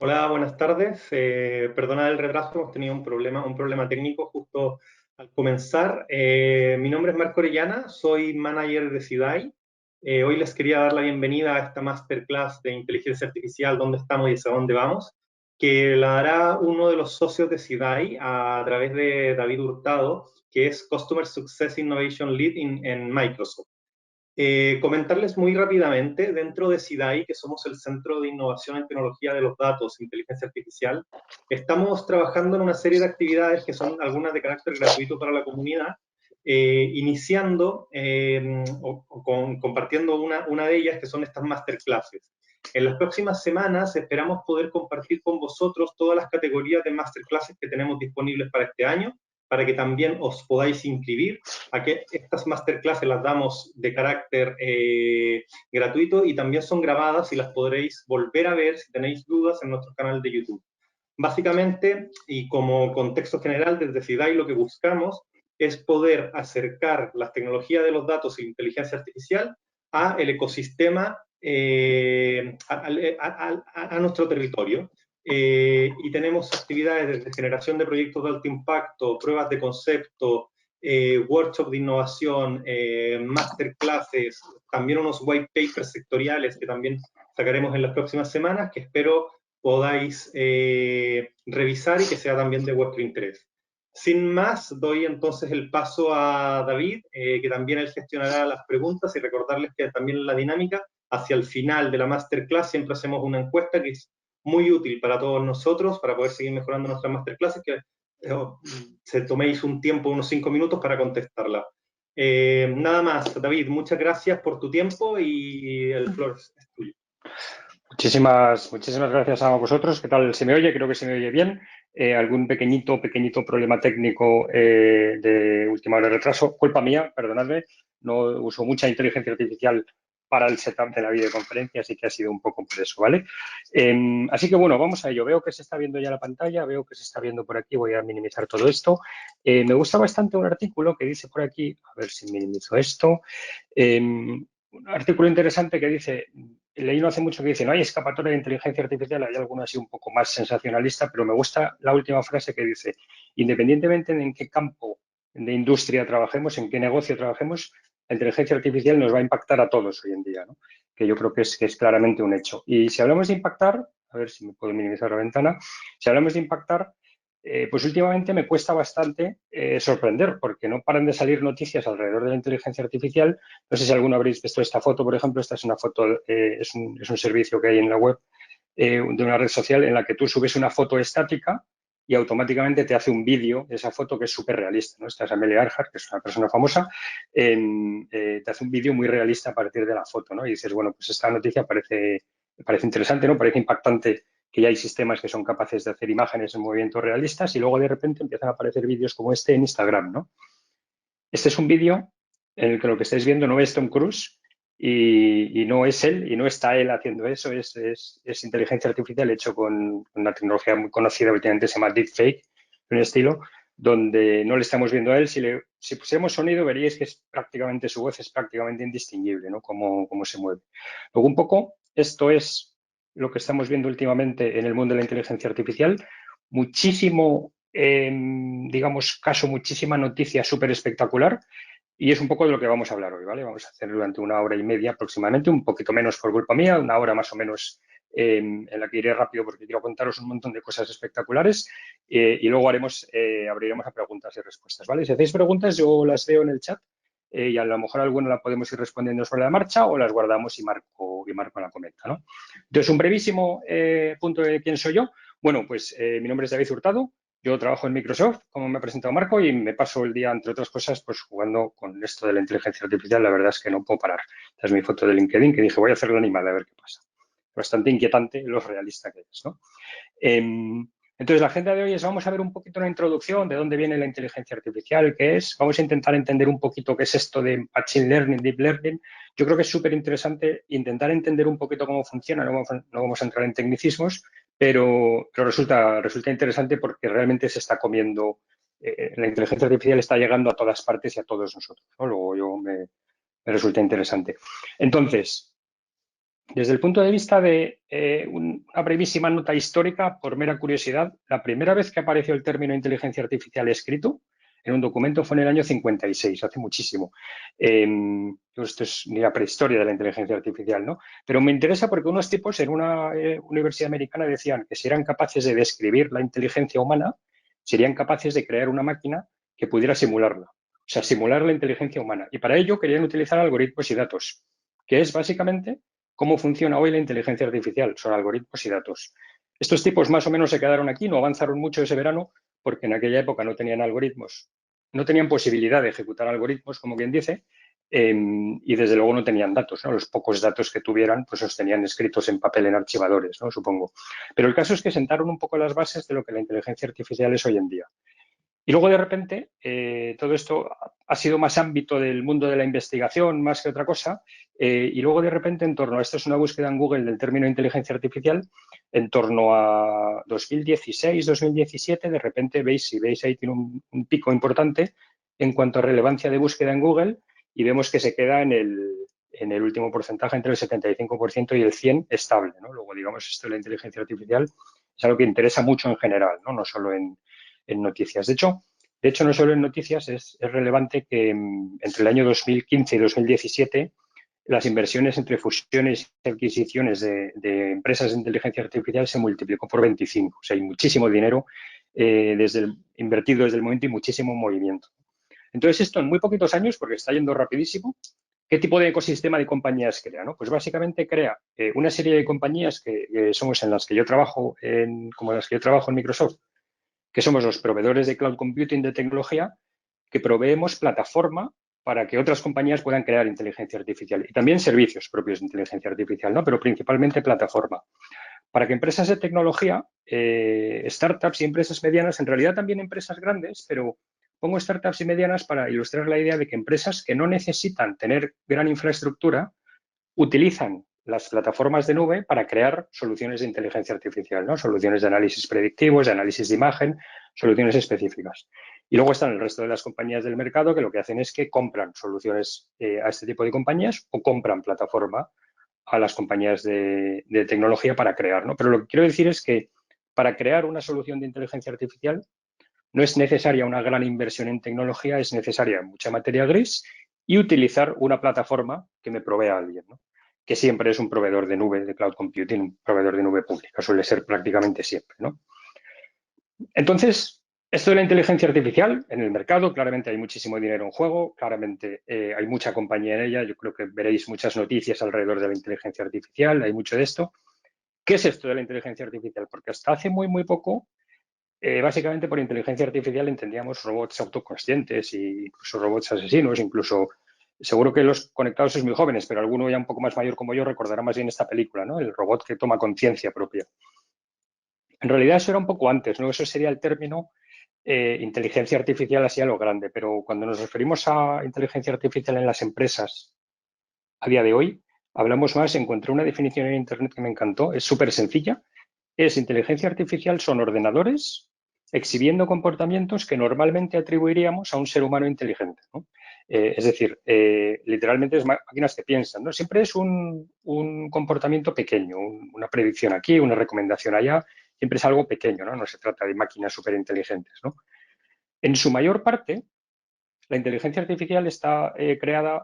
Hola, buenas tardes. Perdona el retraso, hemos tenido un problema técnico justo al comenzar. Mi nombre es Marco Orellana, soy manager de SIDAI. Hoy les quería dar la bienvenida a esta masterclass de inteligencia artificial, dónde estamos y hacia dónde vamos, que la dará uno de los socios de SIDAI a través de David Hurtado, que es Customer Success Innovation Lead en Microsoft. Comentarles muy rápidamente, dentro de SIDAI, que somos el Centro de Innovación en Tecnología de los Datos e Inteligencia Artificial, estamos trabajando en una serie de actividades que son algunas de carácter gratuito para la comunidad, iniciando compartiendo una de ellas, que son estas masterclasses. En las próximas semanas esperamos poder compartir con vosotros todas las categorías de masterclasses que tenemos disponibles para este año, para que también os podáis inscribir a que estas masterclasses las damos de carácter gratuito y también son grabadas y las podréis volver a ver si tenéis dudas en nuestro canal de YouTube. Básicamente, y como contexto general, desde CIDAI lo que buscamos es poder acercar las tecnologías de los datos e inteligencia artificial a el ecosistema, a nuestro territorio. Y tenemos actividades desde generación de proyectos de alto impacto, pruebas de concepto, workshop de innovación, masterclasses, también unos white papers sectoriales que también sacaremos en las próximas semanas, que espero podáis revisar y que sea también de vuestro interés. Sin más, doy entonces el paso a David, que también él gestionará las preguntas, y recordarles que también la dinámica, hacia el final de la masterclass siempre hacemos una encuesta que es muy útil para todos nosotros, para poder seguir mejorando nuestras masterclasses, que se toméis un tiempo, unos 5 minutos para contestarla. Nada más, David, muchas gracias por tu tiempo y el floor es tuyo. Muchísimas gracias a vosotros. ¿Qué tal? ¿Se me oye? Creo que se me oye bien. Algún pequeñito problema técnico de última hora de retraso. Culpa mía, perdonadme. No uso mucha inteligencia artificial para el setup de la videoconferencia, así que ha sido un poco por eso, ¿vale? Así que bueno, vamos a ello. Veo que se está viendo ya la pantalla, veo que se está viendo por aquí. Voy a minimizar todo esto. Me gusta bastante un artículo que dice por aquí, a ver si minimizo esto. Un artículo interesante que dice, leí no hace mucho que dice, no hay escapatoria de inteligencia artificial, hay alguno así un poco más sensacionalista, pero me gusta la última frase que dice, independientemente de en qué campo de industria trabajemos, en qué negocio trabajemos, la inteligencia artificial nos va a impactar a todos hoy en día, ¿no? Que yo creo que es claramente un hecho. Y si hablamos de impactar, a ver si me puedo minimizar la ventana, si hablamos de impactar, pues últimamente me cuesta bastante sorprender, porque no paran de salir noticias alrededor de la inteligencia artificial. No sé si alguno habréis visto esta foto, por ejemplo. Esta es una foto, es un servicio que hay en la web de una red social en la que tú subes una foto estática y automáticamente te hace un vídeo de esa foto que es súper realista, ¿no? Esta es Amelia Earhart, que es una persona famosa, te hace un vídeo muy realista a partir de la foto, ¿no? Y dices, bueno, pues esta noticia parece interesante, ¿no? Parece impactante que ya hay sistemas que son capaces de hacer imágenes en movimientos realistas y luego de repente empiezan a aparecer vídeos como este en Instagram, ¿no? Este es un vídeo en el que lo que estáis viendo no es Tom Cruise y no es él y no está él haciendo eso, es inteligencia artificial hecho con una tecnología muy conocida últimamente, se llama Deepfake, un estilo donde no le estamos viendo a él. Si pusiéramos sonido veríais que es prácticamente, su voz es prácticamente indistinguible, ¿no? Cómo se mueve. Luego un poco, esto es lo que estamos viendo últimamente en el mundo de la inteligencia artificial. Muchísimo digamos, muchísima noticia súper espectacular y es un poco de lo que vamos a hablar hoy, ¿vale? Vamos a hacer durante una hora y media aproximadamente, un poquito menos por culpa mía, una hora más o menos en la que iré rápido porque quiero contaros un montón de cosas espectaculares y luego abriremos a preguntas y respuestas, ¿vale? Si hacéis preguntas yo las veo en el chat y a lo mejor alguna la podemos ir respondiendo sobre la marcha o las guardamos y Marco la comenta, ¿no? Entonces, un brevísimo punto de quién soy yo. Bueno, pues mi nombre es David Hurtado. Yo trabajo en Microsoft, como me ha presentado Marco, y me paso el día, entre otras cosas, pues jugando con esto de la inteligencia artificial. La verdad es que no puedo parar. Esta es mi foto de LinkedIn, que dije, voy a hacerla animada a ver qué pasa. Bastante inquietante lo realista que es, ¿no? Entonces, la agenda de hoy es, vamos a ver un poquito una introducción de dónde viene la inteligencia artificial, qué es. Vamos a intentar entender un poquito qué es esto de Machine Learning, Deep Learning. Yo creo que es súper interesante intentar entender un poquito cómo funciona. No vamos a entrar en tecnicismos, pero resulta interesante porque realmente se está comiendo, la inteligencia artificial está llegando a todas partes y a todos nosotros, ¿no? Luego me resulta interesante. Entonces, Desde el punto de vista de una brevísima nota histórica, por mera curiosidad, la primera vez que apareció el término inteligencia artificial escrito en un documento fue en el año 56, hace muchísimo. Esto es ni la prehistoria de la inteligencia artificial, ¿no? Pero me interesa porque unos tipos en una universidad americana decían que si eran capaces de describir la inteligencia humana, serían capaces de crear una máquina que pudiera simularla. O sea, simular la inteligencia humana. Y para ello querían utilizar algoritmos y datos, que es básicamente cómo funciona hoy la inteligencia artificial. Son algoritmos y datos. Estos tipos más o menos se quedaron aquí, no avanzaron mucho ese verano, porque en aquella época no tenían algoritmos, no tenían posibilidad de ejecutar algoritmos, como quien dice, y desde luego no tenían datos, ¿no? Los pocos datos que tuvieran, pues los tenían escritos en papel en archivadores, ¿no? Supongo. Pero el caso es que sentaron un poco las bases de lo que la inteligencia artificial es hoy en día. Y luego de repente todo esto ha sido más ámbito del mundo de la investigación más que otra cosa. Y luego de repente en torno a esto es una búsqueda en Google del término inteligencia artificial, en torno a 2016, 2017, de repente veis, si veis ahí tiene un pico importante en cuanto a relevancia de búsqueda en Google y vemos que se queda en el último porcentaje entre el 75% y el 100% estable, ¿no? Luego, digamos, esto de la inteligencia artificial es algo que interesa mucho en general, ¿no? No solo en noticias. De hecho, no solo en noticias, es relevante que entre el año 2015 y 2017 las inversiones entre fusiones y adquisiciones de empresas de inteligencia artificial se multiplicó por 25. O sea, hay muchísimo dinero invertido desde el momento y muchísimo movimiento. Entonces, esto en muy poquitos años, porque está yendo rapidísimo, ¿qué tipo de ecosistema de compañías crea? ¿No? Pues básicamente crea una serie de compañías que somos en las que yo trabajo, como las que yo trabajo en Microsoft, que somos los proveedores de cloud computing de tecnología, que proveemos plataforma para que otras compañías puedan crear inteligencia artificial y también servicios propios de inteligencia artificial, ¿no? Pero principalmente plataforma. Para que empresas de tecnología, startups y empresas medianas, en realidad también empresas grandes, pero pongo startups y medianas para ilustrar la idea de que empresas que no necesitan tener gran infraestructura utilizan las plataformas de nube para crear soluciones de inteligencia artificial, ¿no? Soluciones de análisis predictivos, de análisis de imagen, soluciones específicas. Y luego están el resto de las compañías del mercado que lo que hacen es que compran soluciones a este tipo de compañías o compran plataforma a las compañías de tecnología para crear, ¿no? Pero lo que quiero decir es que para crear una solución de inteligencia artificial no es necesaria una gran inversión en tecnología, es necesaria mucha materia gris y utilizar una plataforma que me provea a alguien, ¿no? Que siempre es un proveedor de nube, de cloud computing, un proveedor de nube pública, suele ser prácticamente siempre, ¿no? Entonces, esto de la inteligencia artificial en el mercado, claramente hay muchísimo dinero en juego, claramente hay mucha compañía en ella, yo creo que veréis muchas noticias alrededor de la inteligencia artificial, hay mucho de esto. ¿Qué es esto de la inteligencia artificial? Porque hasta hace muy, muy poco básicamente por inteligencia artificial entendíamos robots autoconscientes e incluso robots asesinos, incluso seguro que los conectados sois muy jóvenes, pero alguno ya un poco más mayor como yo recordará más bien esta película, ¿no? El robot que toma conciencia propia. En realidad eso era un poco antes, ¿no? Eso sería el término inteligencia artificial así a lo grande, pero cuando nos referimos a inteligencia artificial en las empresas a día de hoy, hablamos más, encontré una definición en Internet que me encantó, es súper sencilla, es inteligencia artificial son ordenadores exhibiendo comportamientos que normalmente atribuiríamos a un ser humano inteligente, ¿no? Es decir, literalmente es máquinas que piensan, ¿no? Siempre es un comportamiento pequeño, una predicción aquí, una recomendación allá, siempre es algo pequeño, ¿no? No se trata de máquinas súper inteligentes, ¿no? En su mayor parte, la inteligencia artificial está creada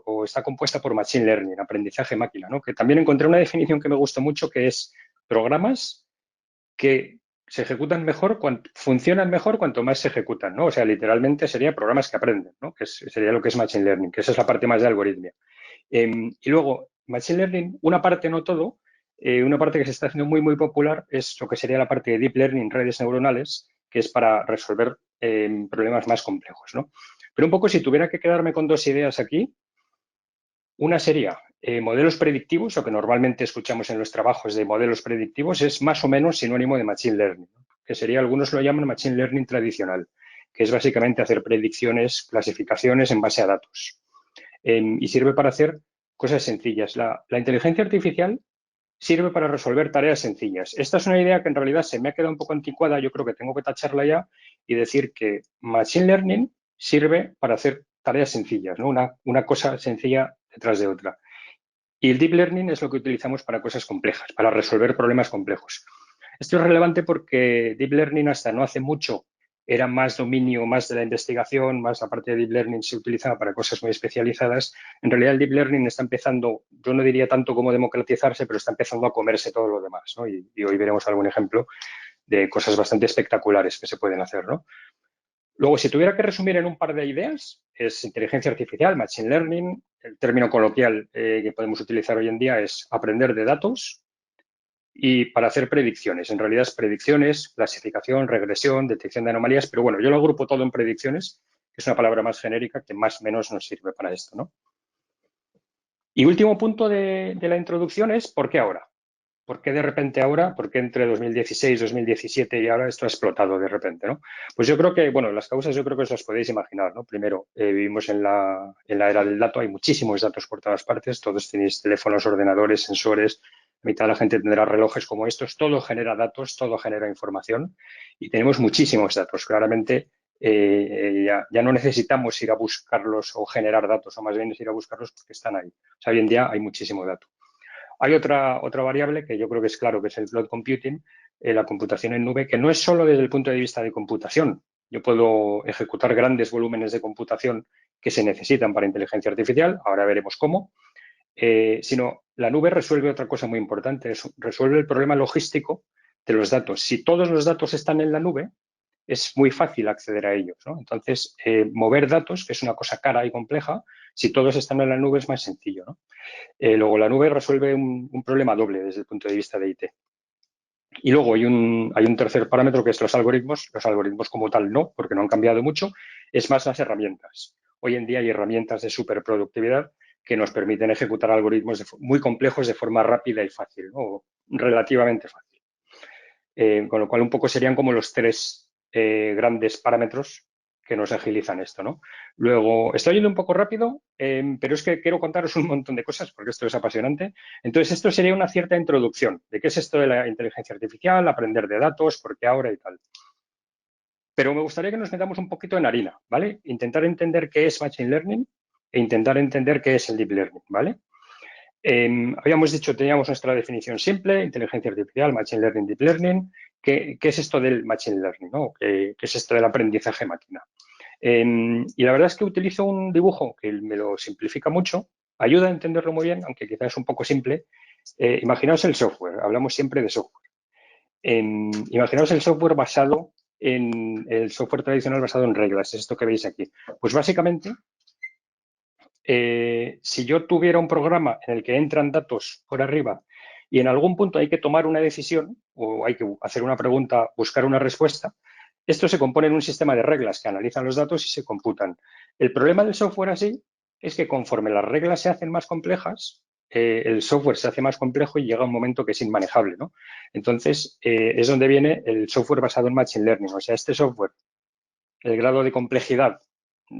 o está compuesta por machine learning, aprendizaje máquina, ¿no? Que también encontré una definición que me gustó mucho, que es programas que se ejecutan mejor, funcionan mejor cuanto más se ejecutan, ¿no? O sea, literalmente sería programas que aprenden, ¿no? Sería lo que es Machine Learning, que esa es la parte más de algoritmia. Y luego, Machine Learning, una parte, no todo, una parte que se está haciendo muy, muy popular es lo que sería la parte de Deep Learning, redes neuronales, que es para resolver problemas más complejos, ¿no? Pero un poco, si tuviera que quedarme con dos ideas aquí, una sería modelos predictivos, o que normalmente escuchamos en los trabajos de modelos predictivos, es más o menos sinónimo de Machine Learning, ¿no? Que sería, algunos lo llaman Machine Learning tradicional, que es básicamente hacer predicciones, clasificaciones en base a datos. Y sirve para hacer cosas sencillas. La inteligencia artificial sirve para resolver tareas sencillas. Esta es una idea que en realidad se me ha quedado un poco anticuada, yo creo que tengo que tacharla ya y decir que Machine Learning sirve para hacer tareas sencillas, ¿no? Una cosa sencilla detrás de otra. Y el deep learning es lo que utilizamos para cosas complejas, para resolver problemas complejos. Esto es relevante porque deep learning hasta no hace mucho era más dominio, más de la investigación, más la parte de deep learning se utilizaba para cosas muy especializadas. En realidad el deep learning está empezando, yo no diría tanto como democratizarse, pero está empezando a comerse todo lo demás, ¿no? Y hoy veremos algún ejemplo de cosas bastante espectaculares que se pueden hacer, ¿no? Luego, si tuviera que resumir en un par de ideas, es inteligencia artificial, machine learning. El término coloquial que podemos utilizar hoy en día es aprender de datos y para hacer predicciones. En realidad es predicciones, clasificación, regresión, detección de anomalías, pero bueno, yo lo agrupo todo en predicciones, que es una palabra más genérica que más o menos nos sirve para esto, ¿no? Y último punto de la introducción es ¿por qué ahora? ¿Por qué de repente ahora? ¿Por qué entre 2016, 2017 y ahora esto ha explotado de repente, ¿no? Pues yo creo que, bueno, las causas yo creo que os las podéis imaginar, ¿no? Primero, vivimos en la era del dato, hay muchísimos datos por todas partes, todos tenéis teléfonos, ordenadores, sensores, mitad de la gente tendrá relojes como estos, todo genera datos, todo genera información y tenemos muchísimos datos. Claramente ya no necesitamos ir a buscarlos o generar datos, o más bien es ir a buscarlos porque están ahí. O sea, hoy en día hay muchísimo dato. Hay otra variable que yo creo que es claro, que es el cloud computing, la computación en nube, que no es solo desde el punto de vista de computación. Yo puedo ejecutar grandes volúmenes de computación que se necesitan para inteligencia artificial, ahora veremos cómo, sino la nube resuelve otra cosa muy importante, resuelve el problema logístico de los datos. Si todos los datos están en la nube, es muy fácil acceder a ellos, ¿no? Entonces, mover datos, que es una cosa cara y compleja, si todos están en la nube es más sencillo, ¿no? Luego, la nube resuelve un problema doble desde el punto de vista de IT. Y luego hay un tercer parámetro que es los algoritmos. Los algoritmos como tal no, porque no han cambiado mucho. Es más las herramientas. Hoy en día hay herramientas de superproductividad que nos permiten ejecutar algoritmos muy complejos de forma rápida y fácil, ¿no? O relativamente fácil. Con lo cual, un poco serían como los tres grandes parámetros que nos agilizan esto, ¿no? Luego, estoy yendo un poco rápido, pero es que quiero contaros un montón de cosas porque esto es apasionante. Entonces, esto sería una cierta introducción de qué es esto de la inteligencia artificial, aprender de datos, por qué ahora y tal. Pero me gustaría que nos metamos un poquito en harina, ¿vale? Intentar entender qué es Machine Learning e intentar entender qué es el Deep Learning, ¿vale? Habíamos dicho, teníamos nuestra definición simple, inteligencia artificial, Machine Learning, Deep Learning. ¿Qué es esto del Machine Learning, ¿no? ¿Qué es esto del aprendizaje máquina? Y la verdad es que utilizo un dibujo que me lo simplifica mucho, ayuda a entenderlo muy bien, aunque quizás es un poco simple. Imaginaos el software, hablamos siempre de software. Imaginaos el software basado en el software tradicional basado en reglas, es esto que veis aquí. Pues básicamente, si yo tuviera un programa en el que entran datos por arriba y en algún punto hay que tomar una decisión o hay que hacer una pregunta, buscar una respuesta, esto se compone en un sistema de reglas que analizan los datos y se computan. El problema del software así es que conforme las reglas se hacen más complejas, el software se hace más complejo y llega un momento que es inmanejable, ¿no? Entonces, es donde viene el software basado en Machine Learning. O sea, este software, el grado de complejidad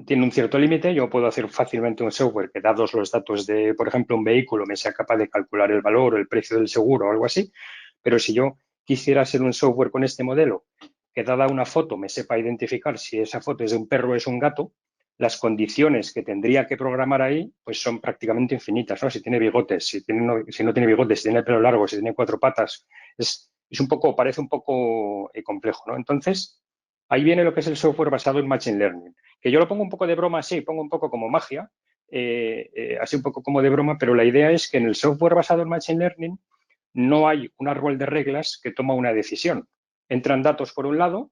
tiene un cierto límite. Yo puedo hacer fácilmente un software que, dados los datos de, por ejemplo, un vehículo, me sea capaz de calcular el valor o el precio del seguro o algo así. Pero si yo quisiera hacer un software con este modelo, que dada una foto me sepa identificar si esa foto es de un perro o es un gato, las condiciones que tendría que programar ahí pues son prácticamente infinitas, ¿no? Si tiene bigotes, si no tiene bigotes, si tiene el pelo largo, si tiene cuatro patas, es un poco, parece un poco complejo, ¿no? Entonces, ahí viene lo que es el software basado en Machine Learning, que yo lo pongo un poco de broma así, pongo un poco como magia, así un poco como de broma, pero la idea es que en el software basado en Machine Learning no hay un árbol de reglas que toma una decisión. Entran datos por un lado,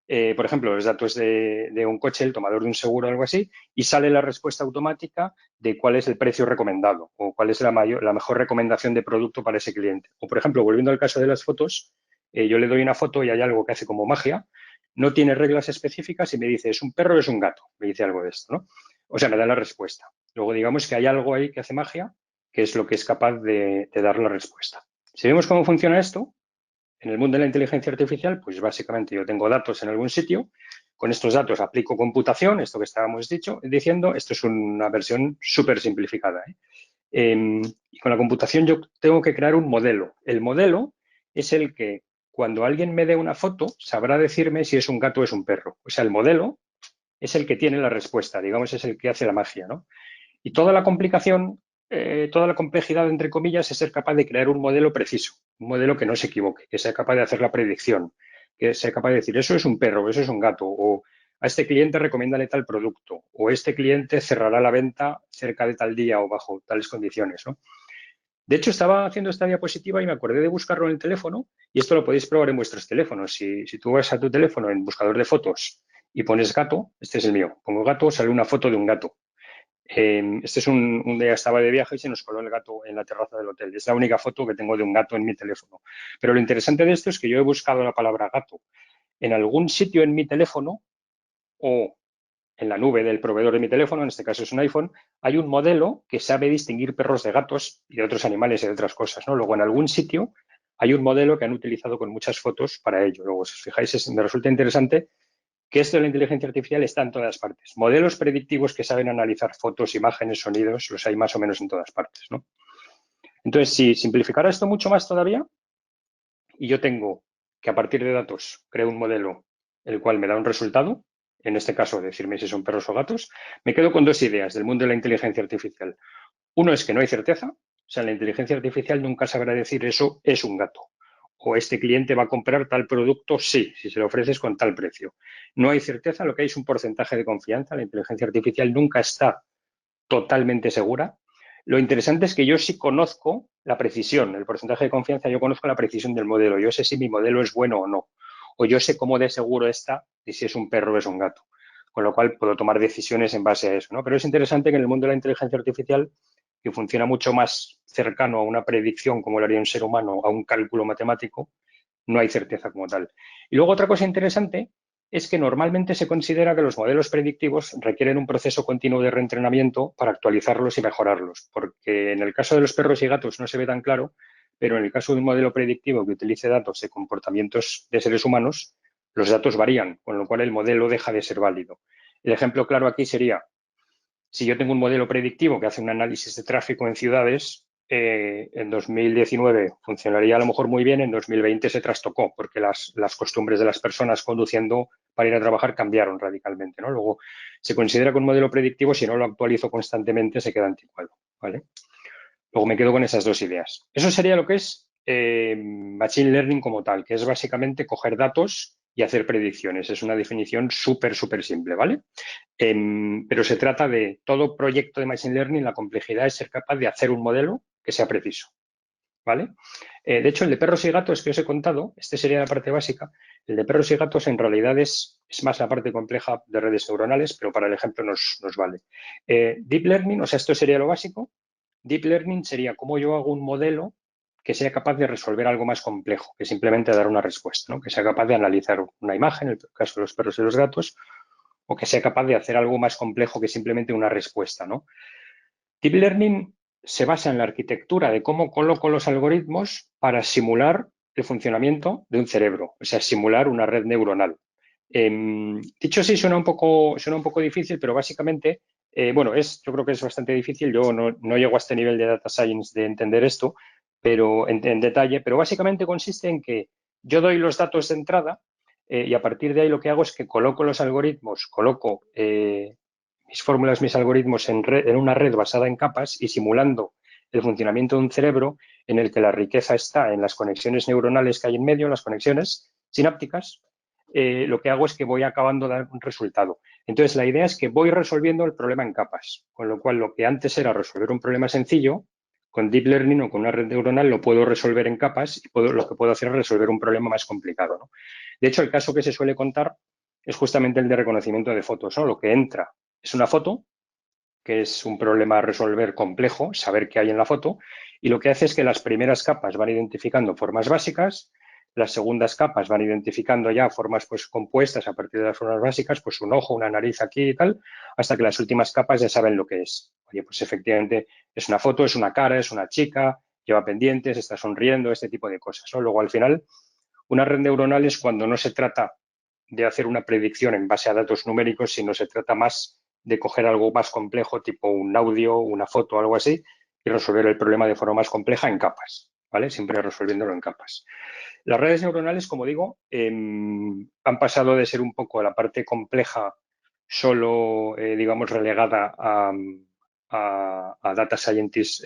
por ejemplo, los datos de un coche, el tomador de un seguro o algo así, y sale la respuesta automática de cuál es el precio recomendado o cuál es la mejor recomendación de producto para ese cliente. O, por ejemplo, volviendo al caso de las fotos, yo le doy una foto y hay algo que hace como magia, no tiene reglas específicas y me dice, ¿es un perro o es un gato? Me dice algo de esto, ¿no? O sea, me da la respuesta. Luego, digamos que hay algo ahí que hace magia, que es lo que es capaz de dar la respuesta. Si vemos cómo funciona esto, en el mundo de la inteligencia artificial, pues básicamente yo tengo datos en algún sitio, con estos datos aplico computación, esto que estábamos diciendo, esto es una versión súper simplificada, ¿eh? Y con la computación yo tengo que crear un modelo. El modelo es el que cuando alguien me dé una foto sabrá decirme si es un gato o es un perro. O sea, el modelo es el que tiene la respuesta, digamos, es el que hace la magia, ¿no? Y toda la complicación toda la complejidad, entre comillas, es ser capaz de crear un modelo preciso, un modelo que no se equivoque, que sea capaz de hacer la predicción, que sea capaz de decir, eso es un perro, eso es un gato, o a este cliente recomiéndale tal producto, o este cliente cerrará la venta cerca de tal día o bajo tales condiciones, ¿no? De hecho, estaba haciendo esta diapositiva y me acordé de buscarlo en el teléfono, y esto lo podéis probar en vuestros teléfonos. Si tú vas a tu teléfono en buscador de fotos y pones gato, este es el mío, pongo gato, sale una foto de un gato. Este es un día estaba de viaje y se nos coló el gato en la terraza del hotel. Es la única foto que tengo de un gato en mi teléfono. Pero lo interesante de esto es que yo he buscado la palabra gato en algún sitio en mi teléfono o en la nube del proveedor de mi teléfono, en este caso es un iPhone, hay un modelo que sabe distinguir perros de gatos y de otros animales y de otras cosas, ¿no? Luego, en algún sitio hay un modelo que han utilizado con muchas fotos para ello. Luego, si os fijáis, me resulta interesante que esto de la inteligencia artificial está en todas partes. Modelos predictivos que saben analizar fotos, imágenes, sonidos, los hay más o menos en todas partes, ¿no? Entonces, si simplificara esto mucho más todavía, y yo tengo que a partir de datos creo un modelo el cual me da un resultado, en este caso decirme si son perros o gatos, me quedo con dos ideas del mundo de la inteligencia artificial. Uno es que no hay certeza, o sea, la inteligencia artificial nunca sabrá decir eso es un gato. O este cliente va a comprar tal producto, sí, si se lo ofreces con tal precio. No hay certeza, lo que hay es un porcentaje de confianza. La inteligencia artificial nunca está totalmente segura. Lo interesante es que yo sí conozco la precisión, el porcentaje de confianza, yo conozco la precisión del modelo. Yo sé si mi modelo es bueno o no. O yo sé cómo de seguro está y si es un perro o es un gato. Con lo cual puedo tomar decisiones en base a eso, ¿no? Pero es interesante que en el mundo de la inteligencia artificial, que funciona mucho más cercano a una predicción, como lo haría un ser humano, a un cálculo matemático, no hay certeza como tal. Y luego otra cosa interesante es que normalmente se considera que los modelos predictivos requieren un proceso continuo de reentrenamiento para actualizarlos y mejorarlos, porque en el caso de los perros y gatos no se ve tan claro, pero en el caso de un modelo predictivo que utilice datos de comportamientos de seres humanos, los datos varían, con lo cual el modelo deja de ser válido. El ejemplo claro aquí sería, si yo tengo un modelo predictivo que hace un análisis de tráfico en ciudades, en 2019 funcionaría a lo mejor muy bien, en 2020 se trastocó porque las costumbres de las personas conduciendo para ir a trabajar cambiaron radicalmente, ¿no? Luego, se considera que un modelo predictivo, si no lo actualizo constantemente, se queda anticuado, ¿vale? Luego me quedo con esas dos ideas. Eso sería lo que es Machine Learning como tal, que es básicamente coger datos y hacer predicciones. Es una definición súper, súper simple, ¿vale? Pero se trata de todo proyecto de Machine Learning, la complejidad es ser capaz de hacer un modelo que sea preciso, ¿vale? De hecho, el de perros y gatos que os he contado, este sería la parte básica. El de perros y gatos en realidad es más la parte compleja de redes neuronales, pero para el ejemplo nos vale. Deep Learning, o sea, esto sería lo básico. Deep Learning sería cómo yo hago un modelo que sea capaz de resolver algo más complejo que simplemente dar una respuesta, ¿no? Que sea capaz de analizar una imagen, en el caso de los perros y los gatos, o que sea capaz de hacer algo más complejo que simplemente una respuesta, ¿no? Deep Learning se basa en la arquitectura de cómo coloco los algoritmos para simular el funcionamiento de un cerebro, o sea, simular una red neuronal. Dicho así, suena un poco difícil, pero básicamente, bueno, yo creo que es bastante difícil. Yo no llego a este nivel de data science de entender esto, pero en detalle, pero básicamente consiste en que yo doy los datos de entrada y a partir de ahí lo que hago es que coloco los algoritmos, coloco mis fórmulas, mis algoritmos en una red basada en capas y simulando el funcionamiento de un cerebro en el que la riqueza está en las conexiones neuronales que hay en medio, las conexiones sinápticas. Lo que hago es que voy acabando de dar un resultado. Entonces, la idea es que voy resolviendo el problema en capas, con lo cual lo que antes era resolver un problema sencillo, con Deep Learning o con una red neuronal lo puedo resolver en capas y lo que puedo hacer es resolver un problema más complicado, ¿no? De hecho, el caso que se suele contar es justamente el de reconocimiento de fotos, ¿no? Lo que entra es una foto, que es un problema a resolver complejo, saber qué hay en la foto, y lo que hace es que las primeras capas van identificando formas básicas, las segundas capas van identificando ya formas pues compuestas a partir de las formas básicas, pues un ojo, una nariz aquí y tal, hasta que las últimas capas ya saben lo que es. Oye, pues efectivamente es una foto, es una cara, es una chica, lleva pendientes, está sonriendo, este tipo de cosas, ¿no? Luego, al final, una red neuronal es cuando no se trata de hacer una predicción en base a datos numéricos, sino se trata más de coger algo más complejo, tipo un audio, una foto, algo así, y resolver el problema de forma más compleja en capas, ¿vale? Siempre resolviéndolo en capas. Las redes neuronales, como digo, han pasado de ser un poco la parte compleja solo, digamos, relegada a data scientists,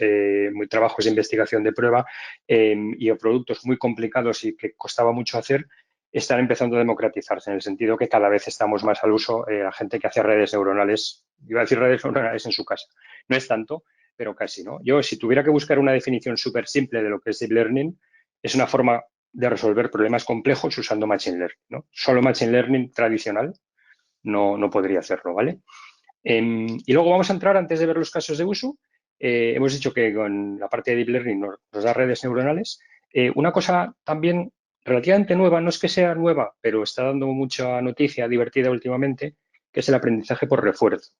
muy trabajos de investigación de prueba y a productos muy complicados y que costaba mucho hacer, están empezando a democratizarse en el sentido que cada vez estamos más al uso a gente que hace redes neuronales, iba a decir redes neuronales en su casa. No es tanto, pero casi, ¿no? Yo, si tuviera que buscar una definición súper simple de lo que es Deep Learning, es una forma de resolver problemas complejos usando Machine Learning, ¿no? Solo Machine Learning tradicional no podría hacerlo, ¿vale? Y luego vamos a entrar, antes de ver los casos de uso, hemos dicho que con la parte de Deep Learning nos da redes neuronales. Una cosa también relativamente nueva, no es que sea nueva, pero está dando mucha noticia divertida últimamente, que es el aprendizaje por refuerzo.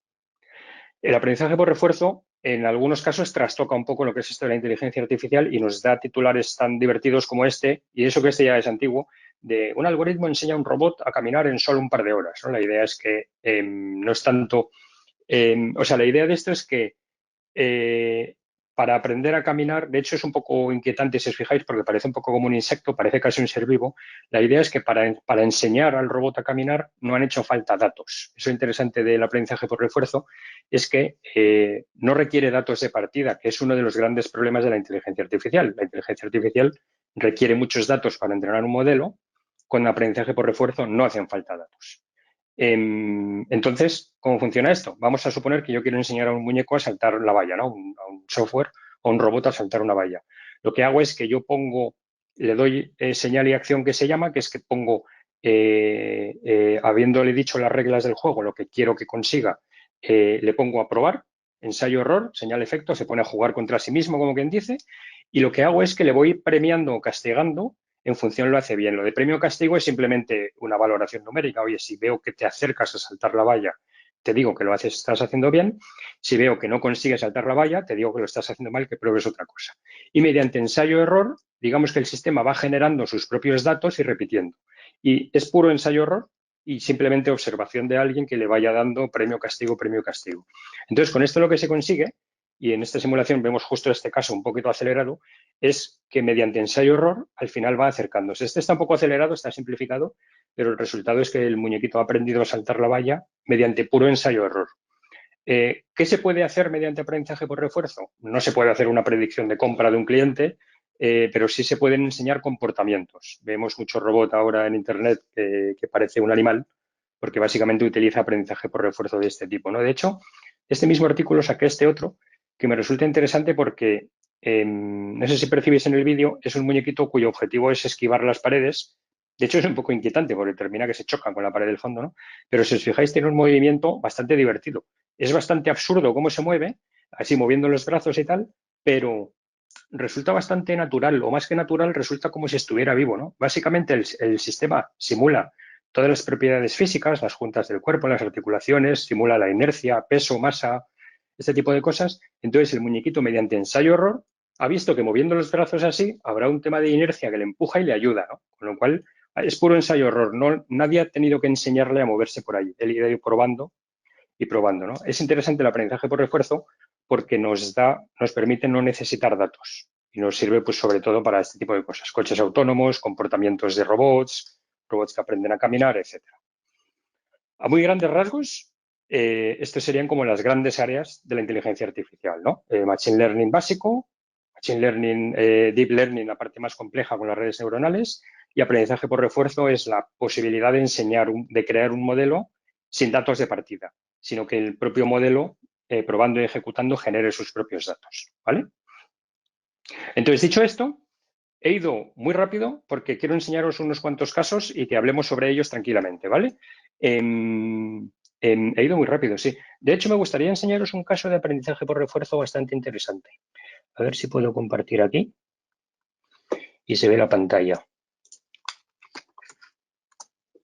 El aprendizaje por refuerzo, en algunos casos, trastoca un poco lo que es esto de la inteligencia artificial y nos da titulares tan divertidos como este, y eso que este ya es antiguo, de un algoritmo enseña a un robot a caminar en solo un par de horas, ¿no? La idea es que no es tanto... o sea, la idea de esto es que para aprender a caminar, de hecho es un poco inquietante si os fijáis porque parece un poco como un insecto, parece casi un ser vivo. La idea es que para enseñar al robot a caminar no han hecho falta datos. Eso interesante del aprendizaje por refuerzo es que no requiere datos de partida, que es uno de los grandes problemas de la inteligencia artificial. La inteligencia artificial requiere muchos datos para entrenar un modelo, con aprendizaje por refuerzo no hacen falta datos. Entonces, ¿cómo funciona esto? Vamos a suponer que yo quiero enseñar a un muñeco a saltar la valla, ¿no? A un software o un robot a saltar una valla. Lo que hago es que yo pongo, le doy señal y acción que se llama, que es que pongo, habiéndole dicho las reglas del juego, lo que quiero que consiga, le pongo a probar, ensayo-error, señal-efecto, se pone a jugar contra sí mismo, como quien dice, y lo que hago es que le voy premiando o castigando en función lo hace bien. Lo de premio castigo es simplemente una valoración numérica. Oye, si veo que te acercas a saltar la valla, te digo que lo haces, estás haciendo bien. Si veo que no consigues saltar la valla, te digo que lo estás haciendo mal, que pruebes otra cosa. Y mediante ensayo-error, digamos que el sistema va generando sus propios datos y repitiendo. Y es puro ensayo-error y simplemente observación de alguien que le vaya dando premio castigo, premio castigo. Entonces, con esto lo que se consigue, y en esta simulación vemos justo este caso un poquito acelerado, es que mediante ensayo-error al final va acercándose. Este está un poco acelerado, está simplificado, pero el resultado es que el muñequito ha aprendido a saltar la valla mediante puro ensayo-error. ¿Qué se puede hacer mediante aprendizaje por refuerzo? No se puede hacer una predicción de compra de un cliente, pero sí se pueden enseñar comportamientos. Vemos mucho robot ahora en Internet que parece un animal, porque básicamente utiliza aprendizaje por refuerzo de este tipo, ¿no? De hecho, este mismo artículo saqué este otro que me resulta interesante porque, no sé si percibís en el vídeo, es un muñequito cuyo objetivo es esquivar las paredes. De hecho, es un poco inquietante porque termina que se chocan con la pared del fondo, ¿no? Pero si os fijáis, tiene un movimiento bastante divertido. Es bastante absurdo cómo se mueve, así moviendo los brazos y tal, pero resulta bastante natural, o más que natural, resulta como si estuviera vivo, ¿no? Básicamente el sistema simula todas las propiedades físicas, las juntas del cuerpo, las articulaciones, simula la inercia, peso, masa, este tipo de cosas. Entonces el muñequito, mediante ensayo-error, ha visto que moviendo los brazos así habrá un tema de inercia que le empuja y le ayuda, ¿no? Con lo cual es puro ensayo-error. No, nadie ha tenido que enseñarle a moverse por ahí. Él ha ido probando y probando, ¿no? Es interesante el aprendizaje por refuerzo porque nos permite no necesitar datos y nos sirve, pues, sobre todo para este tipo de cosas. Coches autónomos, comportamientos de robots, robots que aprenden a caminar, etcétera. A muy grandes rasgos, estas serían como las grandes áreas de la inteligencia artificial, ¿no? Machine Learning básico, Machine Learning, Deep Learning, la parte más compleja con las redes neuronales, y aprendizaje por refuerzo es la posibilidad de enseñar, de crear un modelo sin datos de partida, sino que el propio modelo, probando y ejecutando, genere sus propios datos, ¿vale? Entonces, dicho esto, he ido muy rápido porque quiero enseñaros unos cuantos casos y que hablemos sobre ellos tranquilamente, ¿vale? He ido muy rápido, sí. De hecho, me gustaría enseñaros un caso de aprendizaje por refuerzo bastante interesante. A ver si puedo compartir aquí y se ve la pantalla.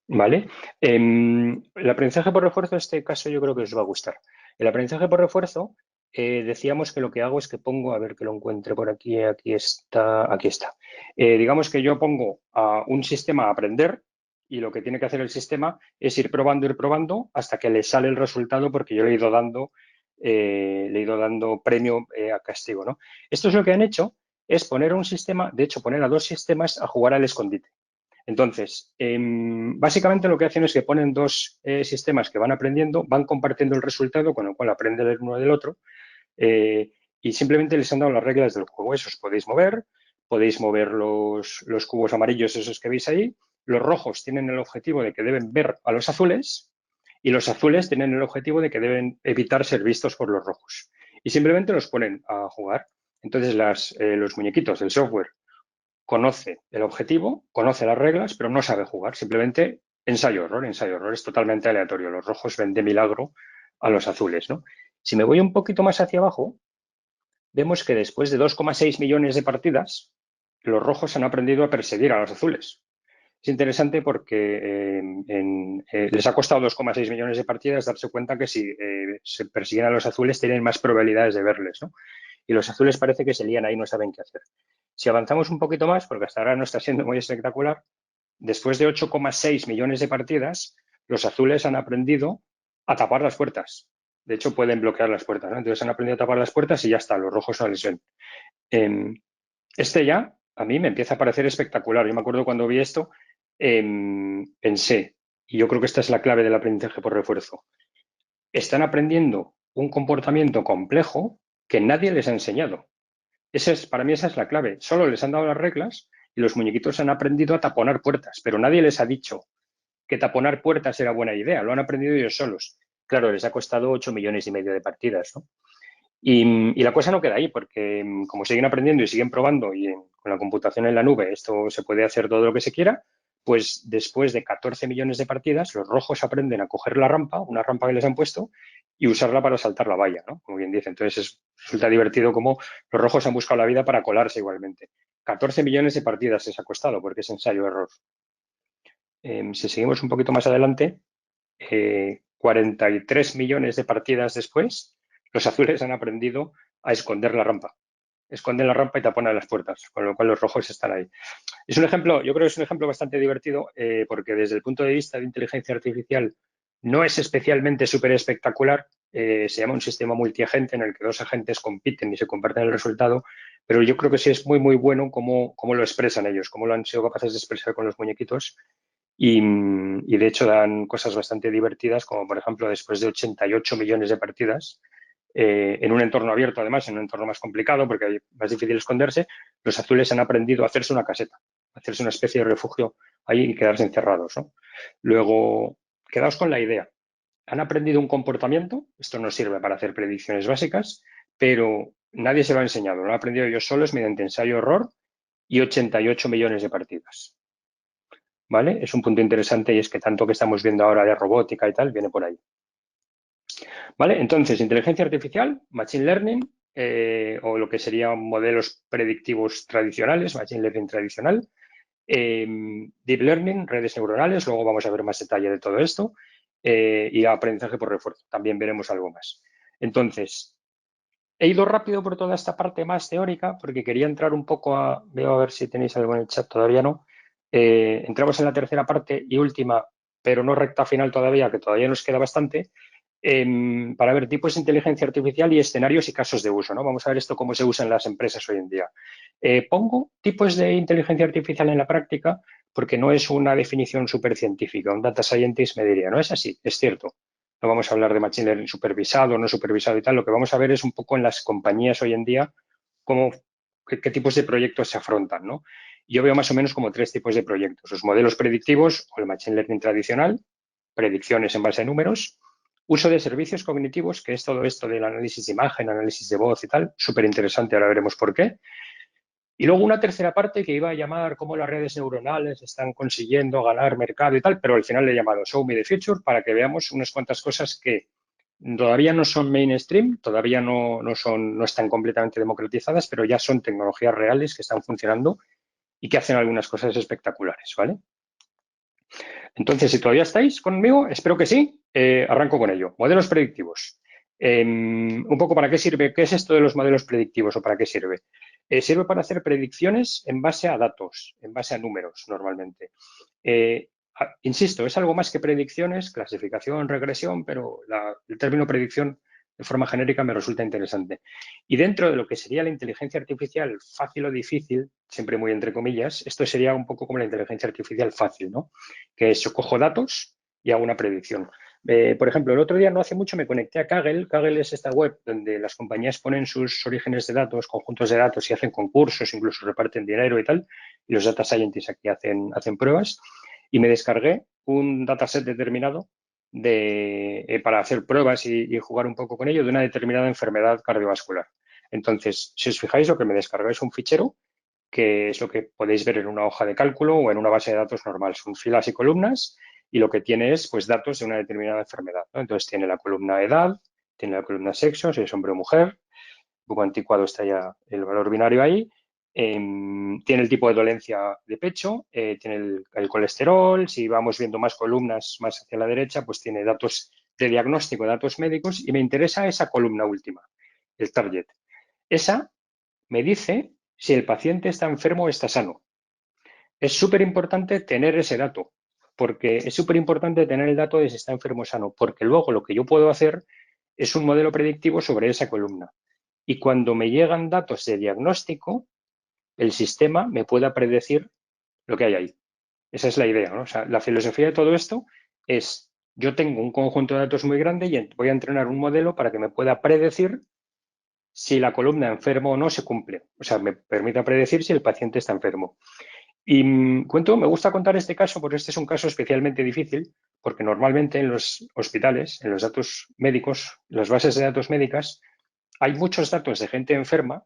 ¿Vale? El aprendizaje por refuerzo, este caso yo creo que os va a gustar. El aprendizaje por refuerzo, decíamos que lo que hago es que pongo, a ver que lo encuentre por aquí, aquí está, aquí está. Digamos que yo pongo a un sistema a aprender y lo que tiene que hacer el sistema es ir probando hasta que le sale el resultado porque yo le he ido dando premio a castigo, ¿no? Esto es lo que han hecho, es poner a un sistema, de hecho poner a dos sistemas a jugar al escondite. Entonces, básicamente lo que hacen es que ponen dos sistemas que van aprendiendo, van compartiendo el resultado, con lo cual aprenden el uno del otro, Y simplemente les han dado las reglas del juego. Esos podéis mover los cubos amarillos, esos que veis ahí. Los rojos tienen el objetivo de que deben ver a los azules y los azules tienen el objetivo de que deben evitar ser vistos por los rojos. Y simplemente los ponen a jugar. Entonces los muñequitos, el software, conoce el objetivo, conoce las reglas, pero no sabe jugar. Simplemente ensayo-error. Ensayo-error es totalmente aleatorio. Los rojos ven de milagro a los azules, ¿no? Si me voy un poquito más hacia abajo, vemos que después de 2,6 millones de partidas, los rojos han aprendido a perseguir a los azules. Es interesante porque les ha costado 2,6 millones de partidas darse cuenta que si se persiguen a los azules tienen más probabilidades de verles, ¿no? Y los azules parece que se lían ahí, no saben qué hacer. Si avanzamos un poquito más, porque hasta ahora no está siendo muy espectacular, después de 8,6 millones de partidas, los azules han aprendido a tapar las puertas. De hecho, pueden bloquear las puertas, ¿no? Entonces han aprendido a tapar las puertas y ya está, los rojos no les ven. Este ya a mí me empieza a parecer espectacular. Yo me acuerdo cuando vi esto, pensé, y yo creo que esta es la clave del aprendizaje por refuerzo, están aprendiendo un comportamiento complejo que nadie les ha enseñado. Para mí esa es la clave. Solo les han dado las reglas y los muñequitos han aprendido a taponar puertas, pero nadie les ha dicho que taponar puertas era buena idea. Lo han aprendido ellos solos. Claro, les ha costado 8,5 millones de partidas, ¿no? Y la cosa no queda ahí, porque como siguen aprendiendo y siguen probando y con la computación en la nube esto se puede hacer todo lo que se quiera, pues después de 14 millones de partidas, los rojos aprenden a coger la rampa, una rampa que les han puesto, y usarla para saltar la valla, ¿no? Como bien dice. Entonces resulta divertido cómo los rojos han buscado la vida para colarse igualmente. 14 millones de partidas les ha costado, porque es ensayo-error. Si seguimos un poquito más adelante, 43 millones de partidas después, los azules han aprendido a esconder la rampa. Esconden la rampa y taponan las puertas, con lo cual los rojos están ahí. Es un ejemplo, yo creo que es un ejemplo bastante divertido porque desde el punto de vista de inteligencia artificial no es especialmente súper espectacular. Se llama un sistema multiagente en el que dos agentes compiten y se comparten el resultado, pero yo creo que sí es muy, muy bueno cómo lo expresan ellos, cómo lo han sido capaces de expresar con los muñequitos. Y de hecho dan cosas bastante divertidas, como por ejemplo después de 88 millones de partidas, en un entorno abierto, además, en un entorno más complicado, porque es más difícil esconderse, los azules han aprendido a hacerse una caseta, a hacerse una especie de refugio ahí y quedarse encerrados, ¿no? Luego, quedaos con la idea. Han aprendido un comportamiento, esto nos sirve para hacer predicciones básicas, pero nadie se lo ha enseñado, lo han aprendido ellos solos mediante ensayo-error y 88 millones de partidas. ¿Vale? Es un punto interesante y es que tanto que estamos viendo ahora de robótica y tal, viene por ahí. ¿Vale? Entonces, inteligencia artificial, machine learning, o lo que serían modelos predictivos tradicionales, machine learning tradicional, deep learning, redes neuronales, luego vamos a ver más detalle de todo esto, y aprendizaje por refuerzo, también veremos algo más. Entonces, he ido rápido por toda esta parte más teórica porque quería entrar un poco veo a ver si tenéis algo en el chat, todavía no. Entramos en la tercera parte y última, pero no recta final todavía, que todavía nos queda bastante, para ver tipos de inteligencia artificial y escenarios y casos de uso, ¿no? Vamos a ver esto cómo se usa en las empresas hoy en día. Pongo tipos de inteligencia artificial en la práctica porque no es una definición súper científica. Un data scientist me diría, no es así, es cierto. No vamos a hablar de machine learning supervisado, no supervisado y tal. Lo que vamos a ver es un poco en las compañías hoy en día qué tipos de proyectos se afrontan, ¿no? Yo veo más o menos como 3 tipos de proyectos. Los modelos predictivos o el machine learning tradicional, predicciones en base a números, uso de servicios cognitivos, que es todo esto del análisis de imagen, análisis de voz y tal, súper interesante, ahora veremos por qué. Y luego una tercera parte que iba a llamar cómo las redes neuronales están consiguiendo ganar mercado y tal, pero al final le he llamado Show Me the Future para que veamos unas cuantas cosas que todavía no son mainstream, todavía no están completamente democratizadas, pero ya son tecnologías reales que están funcionando y que hacen algunas cosas espectaculares, ¿vale? Entonces, si todavía estáis conmigo, espero que sí, arranco con ello. Modelos predictivos. Un poco para qué sirve, qué es esto de los modelos predictivos o para qué sirve. Sirve para hacer predicciones en base a datos, en base a números normalmente. Insisto, es algo más que predicciones, clasificación, regresión, pero el término predicción de forma genérica me resulta interesante. Y dentro de lo que sería la inteligencia artificial fácil o difícil, siempre muy entre comillas, esto sería un poco como la inteligencia artificial fácil, ¿no? Que es yo cojo datos y hago una predicción. Por ejemplo, el otro día, no hace mucho, me conecté a Kaggle. Kaggle es esta web donde las compañías ponen sus orígenes de datos, conjuntos de datos y hacen concursos, incluso reparten dinero y tal. Y los data scientists aquí hacen pruebas. Y me descargué un dataset determinado para hacer pruebas y jugar un poco con ello de una determinada enfermedad cardiovascular. Entonces, si os fijáis, lo que me descargué es un fichero que es lo que podéis ver en una hoja de cálculo o en una base de datos normal. Son filas y columnas y lo que tiene es pues, datos de una determinada enfermedad, ¿no? Entonces tiene la columna edad, tiene la columna sexo, si es hombre o mujer, un poco anticuado está ya el valor binario ahí, tiene el tipo de dolencia de pecho, tiene el colesterol, si vamos viendo más columnas más hacia la derecha, pues tiene datos de diagnóstico, datos médicos y me interesa esa columna última, el target. Esa me dice si el paciente está enfermo o está sano. Es súper importante tener ese dato, porque es súper importante tener el dato de si está enfermo o sano, porque luego lo que yo puedo hacer es un modelo predictivo sobre esa columna. Y cuando me llegan datos de diagnóstico, el sistema me pueda predecir lo que hay ahí. Esa es la idea, ¿no? O sea, la filosofía de todo esto es, yo tengo un conjunto de datos muy grande y voy a entrenar un modelo para que me pueda predecir si la columna enfermo o no se cumple. O sea, me permita predecir si el paciente está enfermo. Y me gusta contar este caso porque este es un caso especialmente difícil, porque normalmente en los hospitales, en los datos médicos, en las bases de datos médicas, hay muchos datos de gente enferma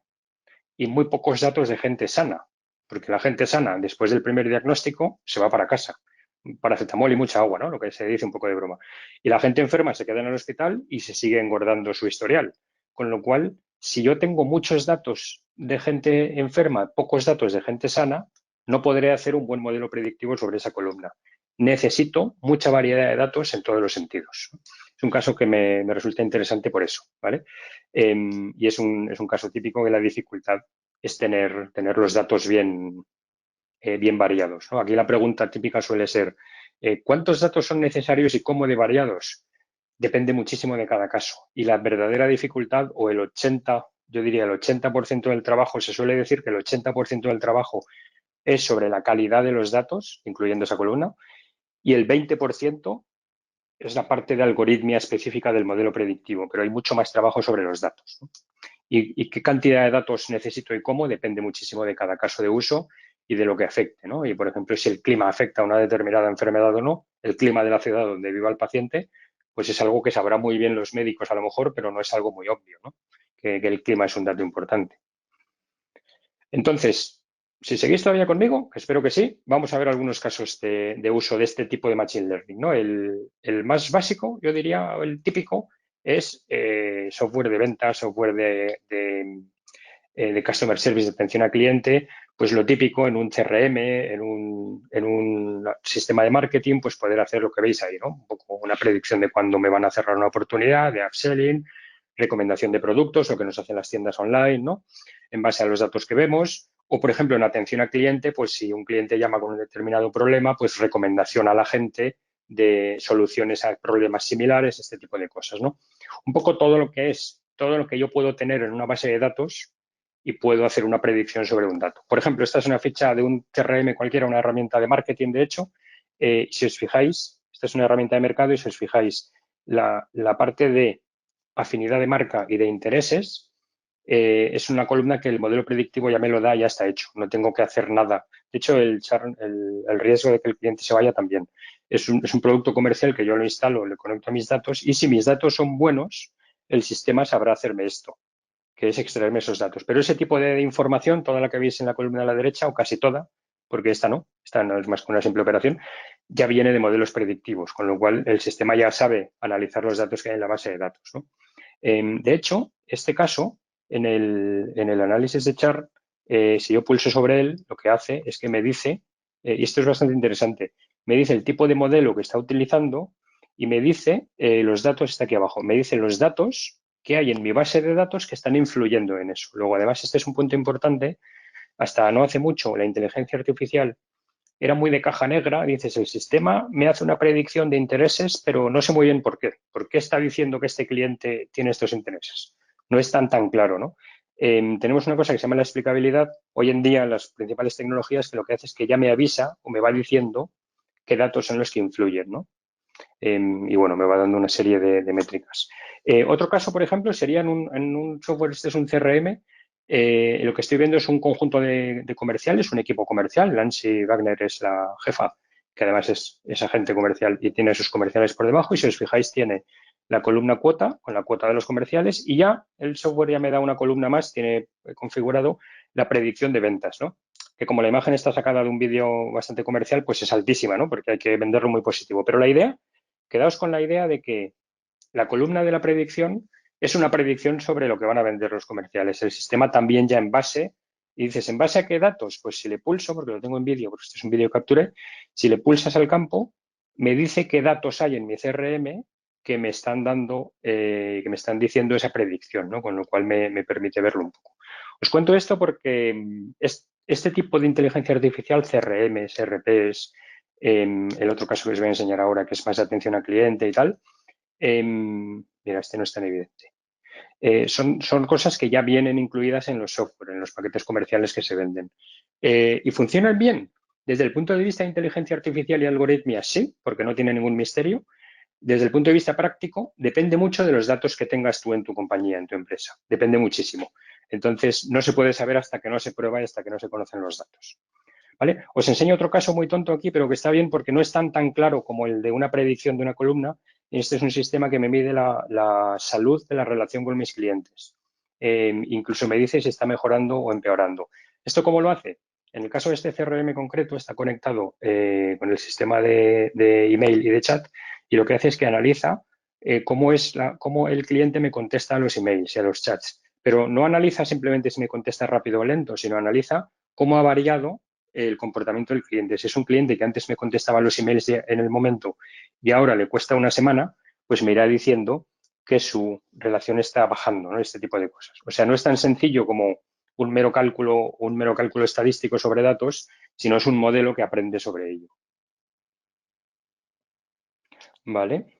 y muy pocos datos de gente sana, porque la gente sana, después del primer diagnóstico, se va para casa. Paracetamol y mucha agua, ¿no? Lo que se dice un poco de broma. Y la gente enferma se queda en el hospital y se sigue engordando su historial. Con lo cual, si yo tengo muchos datos de gente enferma, pocos datos de gente sana, no podré hacer un buen modelo predictivo sobre esa columna. Necesito mucha variedad de datos en todos los sentidos. Es un caso que me resulta interesante por eso, ¿vale? Y es un caso típico de la dificultad es tener los datos bien variados, ¿no? Aquí la pregunta típica suele ser, ¿cuántos datos son necesarios y cómo de variados? Depende muchísimo de cada caso. Y la verdadera dificultad, o el 80, yo diría el 80% del trabajo, se suele decir que el 80% del trabajo es sobre la calidad de los datos, incluyendo esa columna, y el 20% es la parte de algoritmia específica del modelo predictivo, pero hay mucho más trabajo sobre los datos, ¿no? Y qué cantidad de datos necesito y cómo depende muchísimo de cada caso de uso y de lo que afecte, ¿no? Y, por ejemplo, si el clima afecta a una determinada enfermedad o no, el clima de la ciudad donde viva el paciente, pues es algo que sabrán muy bien los médicos a lo mejor, pero no es algo muy obvio, ¿no? Que el clima es un dato importante. Entonces, si seguís todavía conmigo, que espero que sí, vamos a ver algunos casos de uso de este tipo de Machine Learning, ¿no? El más básico, yo diría, el típico, es software de venta, software de Customer Service, de atención al cliente, pues lo típico en un CRM, en un sistema de marketing, pues poder hacer lo que veis ahí, ¿no? Un poco una predicción de cuándo me van a cerrar una oportunidad, de upselling, recomendación de productos, lo que nos hacen las tiendas online, ¿no? En base a los datos que vemos. O, por ejemplo, en atención al cliente, pues si un cliente llama con un determinado problema, pues recomendación a la gente de soluciones a problemas similares, este tipo de cosas, ¿no? Un poco todo lo que yo puedo tener en una base de datos y puedo hacer una predicción sobre un dato. Por ejemplo, esta es una ficha de un CRM cualquiera, una herramienta de marketing, de hecho. Si os fijáis, esta es una herramienta de mercado y si os fijáis, la parte de afinidad de marca y de intereses es una columna que el modelo predictivo ya me lo da, ya está hecho. No tengo que hacer nada. De hecho, el riesgo de que el cliente se vaya también. Es un producto comercial que yo lo instalo, le conecto a mis datos y si mis datos son buenos, el sistema sabrá hacerme esto, que es extraerme esos datos. Pero ese tipo de información, toda la que veis en la columna de la derecha, o casi toda, porque esta no es más que una simple operación, ya viene de modelos predictivos, con lo cual el sistema ya sabe analizar los datos que hay en la base de datos, ¿no? De hecho, este caso, en el análisis de chart, si yo pulso sobre él, lo que hace es que me dice, y esto es bastante interesante, me dice el tipo de modelo que está utilizando y me dice los datos, está aquí abajo, me dice los datos que hay en mi base de datos que están influyendo en eso. Luego, además, este es un punto importante. Hasta no hace mucho, la inteligencia artificial era muy de caja negra. Dices, el sistema me hace una predicción de intereses, pero no sé muy bien por qué. ¿Por qué está diciendo que este cliente tiene estos intereses? No es tan claro, ¿no? Tenemos una cosa que se llama la explicabilidad. Hoy en día, las principales tecnologías que lo que hace es que ya me avisa o me va diciendo qué datos son los que influyen, ¿no? y bueno, me va dando una serie de métricas. Otro caso, por ejemplo, sería en un software, este es un CRM, lo que estoy viendo es un conjunto de comerciales, un equipo comercial. Nancy Wagner es la jefa, que además es agente comercial y tiene sus comerciales por debajo. Y si os fijáis, tiene la columna cuota con la cuota de los comerciales y ya el software ya me da una columna más, tiene configurado la predicción de ventas, ¿no? Que como la imagen está sacada de un vídeo bastante comercial, pues es altísima, ¿no? Porque hay que venderlo muy positivo. Pero la idea, quedaos con la idea de que la columna de la predicción es una predicción sobre lo que van a vender los comerciales. El sistema también ya en base, y dices, ¿en base a qué datos? Pues si le pulso, porque lo tengo en vídeo, porque este es un vídeo que capturé, si le pulsas al campo, me dice qué datos hay en mi CRM que me están dando, que me están diciendo esa predicción, ¿no? Con lo cual me permite verlo un poco. Os cuento esto porque este tipo de inteligencia artificial, CRMs, RPs, el otro caso que os voy a enseñar ahora, que es más de atención al cliente y tal, mira, este no es tan evidente. Son cosas que ya vienen incluidas en los software, en los paquetes comerciales que se venden. ¿Y funcionan bien? Desde el punto de vista de inteligencia artificial y algoritmia, sí, porque no tiene ningún misterio. Desde el punto de vista práctico, depende mucho de los datos que tengas tú en tu compañía, en tu empresa. Depende muchísimo. Entonces, no se puede saber hasta que no se prueba y hasta que no se conocen los datos. ¿Vale? Os enseño otro caso muy tonto aquí, pero que está bien porque no es tan claro como el de una predicción de una columna. Este es un sistema que me mide la salud de la relación con mis clientes. Incluso me dice si está mejorando o empeorando. ¿Esto cómo lo hace? En el caso de este CRM concreto está conectado con el sistema de email y de chat y lo que hace es que analiza cómo el cliente me contesta a los emails y a los chats. Pero no analiza simplemente si me contesta rápido o lento, sino analiza cómo ha variado el comportamiento del cliente. Si es un cliente que antes me contestaba los emails en el momento y ahora le cuesta una semana, pues me irá diciendo que su relación está bajando, ¿no? Este tipo de cosas. O sea, no es tan sencillo como un mero cálculo estadístico sobre datos, sino es un modelo que aprende sobre ello. Vale.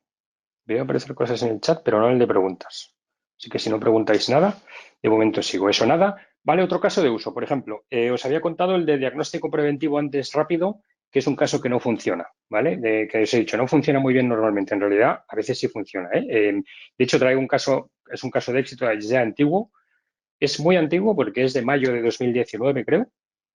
Veo aparecer cosas en el chat, pero no en el de preguntas. Así que si no preguntáis nada, de momento sigo. Eso nada. Vale, otro caso de uso. Por ejemplo, os había contado el de diagnóstico preventivo antes rápido, que es un caso que no funciona, ¿vale? Que os he dicho, no funciona muy bien normalmente. En realidad, a veces sí funciona, ¿eh? De hecho, traigo un caso, es un caso de éxito ya antiguo. Es muy antiguo porque es de mayo de 2019, creo,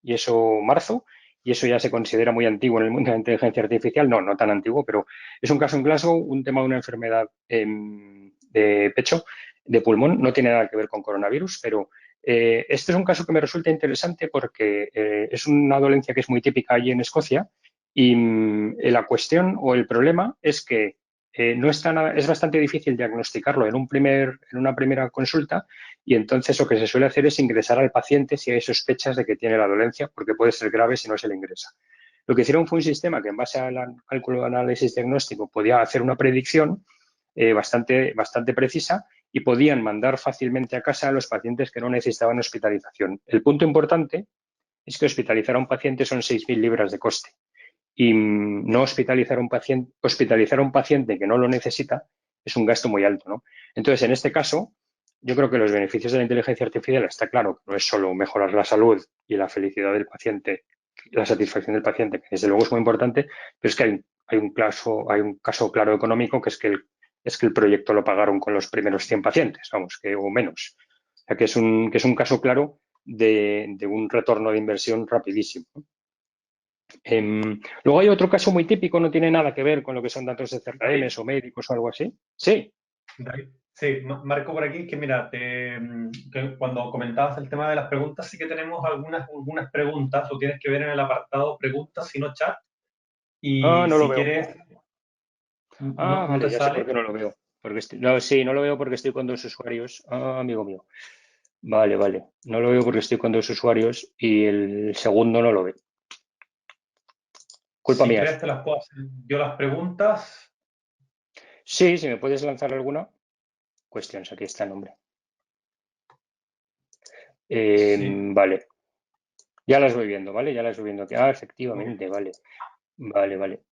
y eso, marzo, y eso ya se considera muy antiguo en el mundo de la inteligencia artificial. No, no tan antiguo, pero es un caso en Glasgow, un tema de una enfermedad de pecho, de pulmón, no tiene nada que ver con coronavirus, pero este es un caso que me resulta interesante porque es una dolencia que es muy típica allí en Escocia y la cuestión o el problema es que no es bastante difícil diagnosticarlo en una primera consulta y entonces lo que se suele hacer es ingresar al paciente si hay sospechas de que tiene la dolencia, porque puede ser grave si no se le ingresa. Lo que hicieron fue un sistema que en base al cálculo de análisis diagnóstico podía hacer una predicción bastante precisa y podían mandar fácilmente a casa a los pacientes que no necesitaban hospitalización. El punto importante es que hospitalizar a un paciente son 6.000 libras de coste y no hospitalizar a un paciente que no lo necesita es un gasto muy alto, ¿no? Entonces, en este caso, yo creo que los beneficios de la inteligencia artificial está claro que no es solo mejorar la salud y la felicidad del paciente, la satisfacción del paciente, que desde luego es muy importante, pero es que hay un caso claro económico que es que el proyecto lo pagaron con los primeros 100 pacientes, vamos, o menos. O sea, que es un caso claro de un retorno de inversión rapidísimo, ¿no? Luego hay otro caso muy típico, no tiene nada que ver con lo que son datos de David, CRMs o médicos o algo así. Sí. David, sí, marco por aquí que mira, que cuando comentabas el tema de las preguntas, sí que tenemos algunas preguntas, lo tienes que ver en el apartado preguntas y no chat. Ah, Y no lo si veo. quieres, Ah, no vale, te ya sé por sale. qué no lo veo. No, sí, no lo veo porque estoy con dos usuarios. Ah, amigo mío. Vale, vale. No lo veo porque estoy con dos usuarios y el segundo no lo ve. Culpa Si mía. quieres, te las puedo hacer yo las preguntas. Sí, si me puedes lanzar alguna. Cuestiones, aquí está el nombre. Sí, Vale. Ya las voy viendo, ¿vale? Ya las voy viendo aquí. Ah, muy bien. efectivamente, vale. Vale, vale.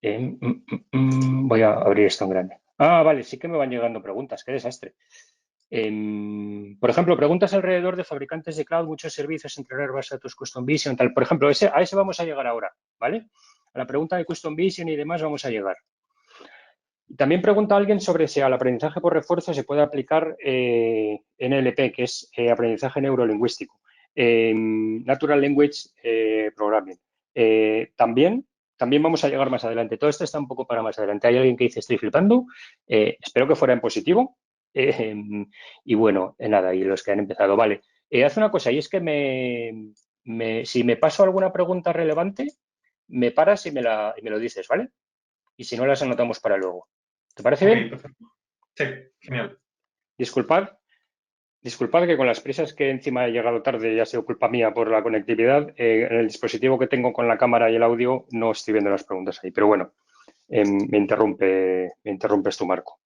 Voy a abrir esto en grande. Ah, vale, sí que me van llegando preguntas. Qué desastre. Por ejemplo, preguntas alrededor de fabricantes de cloud, muchos servicios, entrenar bases de datos Custom Vision, tal. Por ejemplo, a ese vamos a llegar ahora, ¿vale? A la pregunta de Custom Vision y demás vamos a llegar. También pregunta alguien sobre si al aprendizaje por refuerzo se puede aplicar NLP, que es aprendizaje neurolingüístico, Natural Language Programming. También vamos a llegar más adelante. Todo esto está un poco para más adelante. Hay alguien que dice, estoy flipando. Espero que fuera en positivo. Eh, y bueno, nada, y los que han empezado. Vale. Haz una cosa, y es que si me paso alguna pregunta relevante, me paras y me lo dices, ¿vale? Y si no, las anotamos para luego. ¿Te parece Ok, bien? perfecto. Sí, genial. Disculpad, disculpad que con las prisas que encima he llegado tarde y ha sido culpa mía por la conectividad, en el dispositivo que tengo con la cámara y el audio no estoy viendo las preguntas ahí, pero bueno, me interrumpes tu, Marco.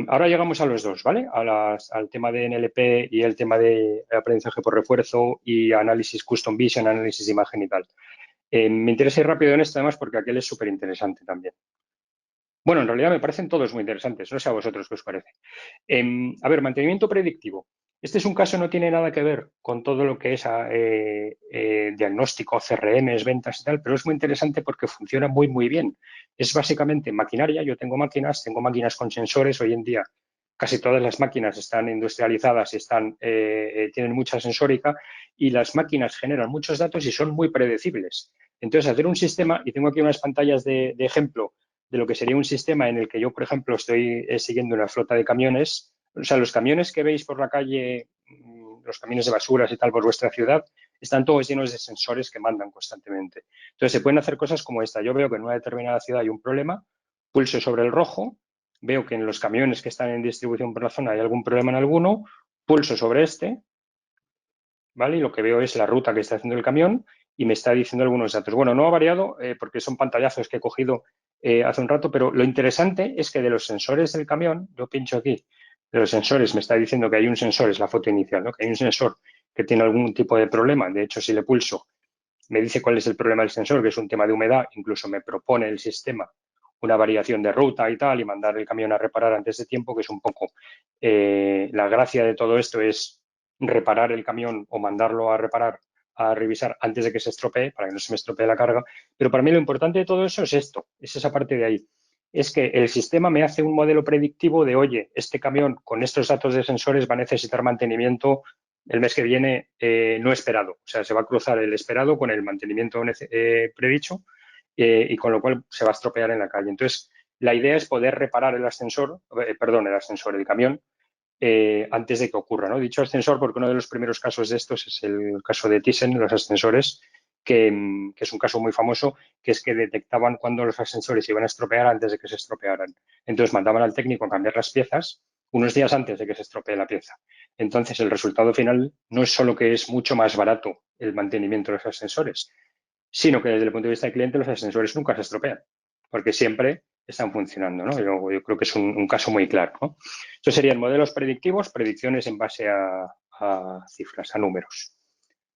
Ahora llegamos a los dos, ¿vale? Al tema de NLP y el tema de aprendizaje por refuerzo y análisis custom vision, análisis de imagen y tal. Me interesa ir rápido en esto además porque aquel es súper interesante también. Bueno, en realidad me parecen todos muy interesantes, no sé a vosotros qué os parece. A ver, mantenimiento predictivo. Este es un caso, no tiene nada que ver con todo lo que es diagnóstico, CRMs, ventas y tal, pero es muy interesante porque funciona muy, muy bien. Es básicamente maquinaria. Yo tengo máquinas con sensores. Hoy en día casi todas las máquinas están industrializadas y tienen mucha sensórica y las máquinas generan muchos datos y son muy predecibles. Entonces, hacer un sistema, y tengo aquí unas pantallas de ejemplo de lo que sería un sistema en el que yo, por ejemplo, estoy siguiendo una flota de camiones. O sea, los camiones que veis por la calle, los camiones de basuras y tal por vuestra ciudad, están todos llenos de sensores que mandan constantemente. Entonces, se pueden hacer cosas como esta. Yo veo que en una determinada ciudad hay un problema, pulso sobre el rojo, veo que en los camiones que están en distribución por la zona hay algún problema en alguno, pulso sobre este, ¿vale? Y lo que veo es la ruta que está haciendo el camión y me está diciendo algunos datos. Bueno, no ha variado porque son pantallazos que he cogido hace un rato, pero lo interesante es que de los sensores del camión, yo pincho aquí, de los sensores me está diciendo que hay un sensor, es la foto inicial, ¿no? Que hay un sensor que tiene algún tipo de problema. De hecho, si le pulso, me dice cuál es el problema del sensor, que es un tema de humedad, incluso me propone el sistema una variación de ruta y tal, y mandar el camión a reparar antes de tiempo, que es un poco la gracia de todo esto es reparar el camión o mandarlo a reparar, a revisar antes de que se estropee, para que no se me estropee la carga. Pero para mí lo importante de todo eso es esto, es esa parte de ahí. Es que el sistema me hace un modelo predictivo de, oye, este camión con estos datos de sensores va a necesitar mantenimiento el mes que viene no esperado. O sea, se va a cruzar el esperado con el mantenimiento predicho y con lo cual se va a estropear en la calle. Entonces, la idea es poder reparar el camión, antes de que ocurra, ¿no? Dicho ascensor, porque uno de los primeros casos de estos es el caso de Thyssen, los ascensores, que es un caso muy famoso, que es que detectaban cuando los ascensores iban a estropear antes de que se estropearan. Entonces mandaban al técnico a cambiar las piezas unos días antes de que se estropee la pieza. Entonces el resultado final no es solo que es mucho más barato el mantenimiento de los ascensores, sino que desde el punto de vista del cliente los ascensores nunca se estropean, porque siempre están funcionando, ¿no? Yo creo que es un caso muy claro, ¿no? Estos serían modelos predictivos, predicciones en base a cifras, a números,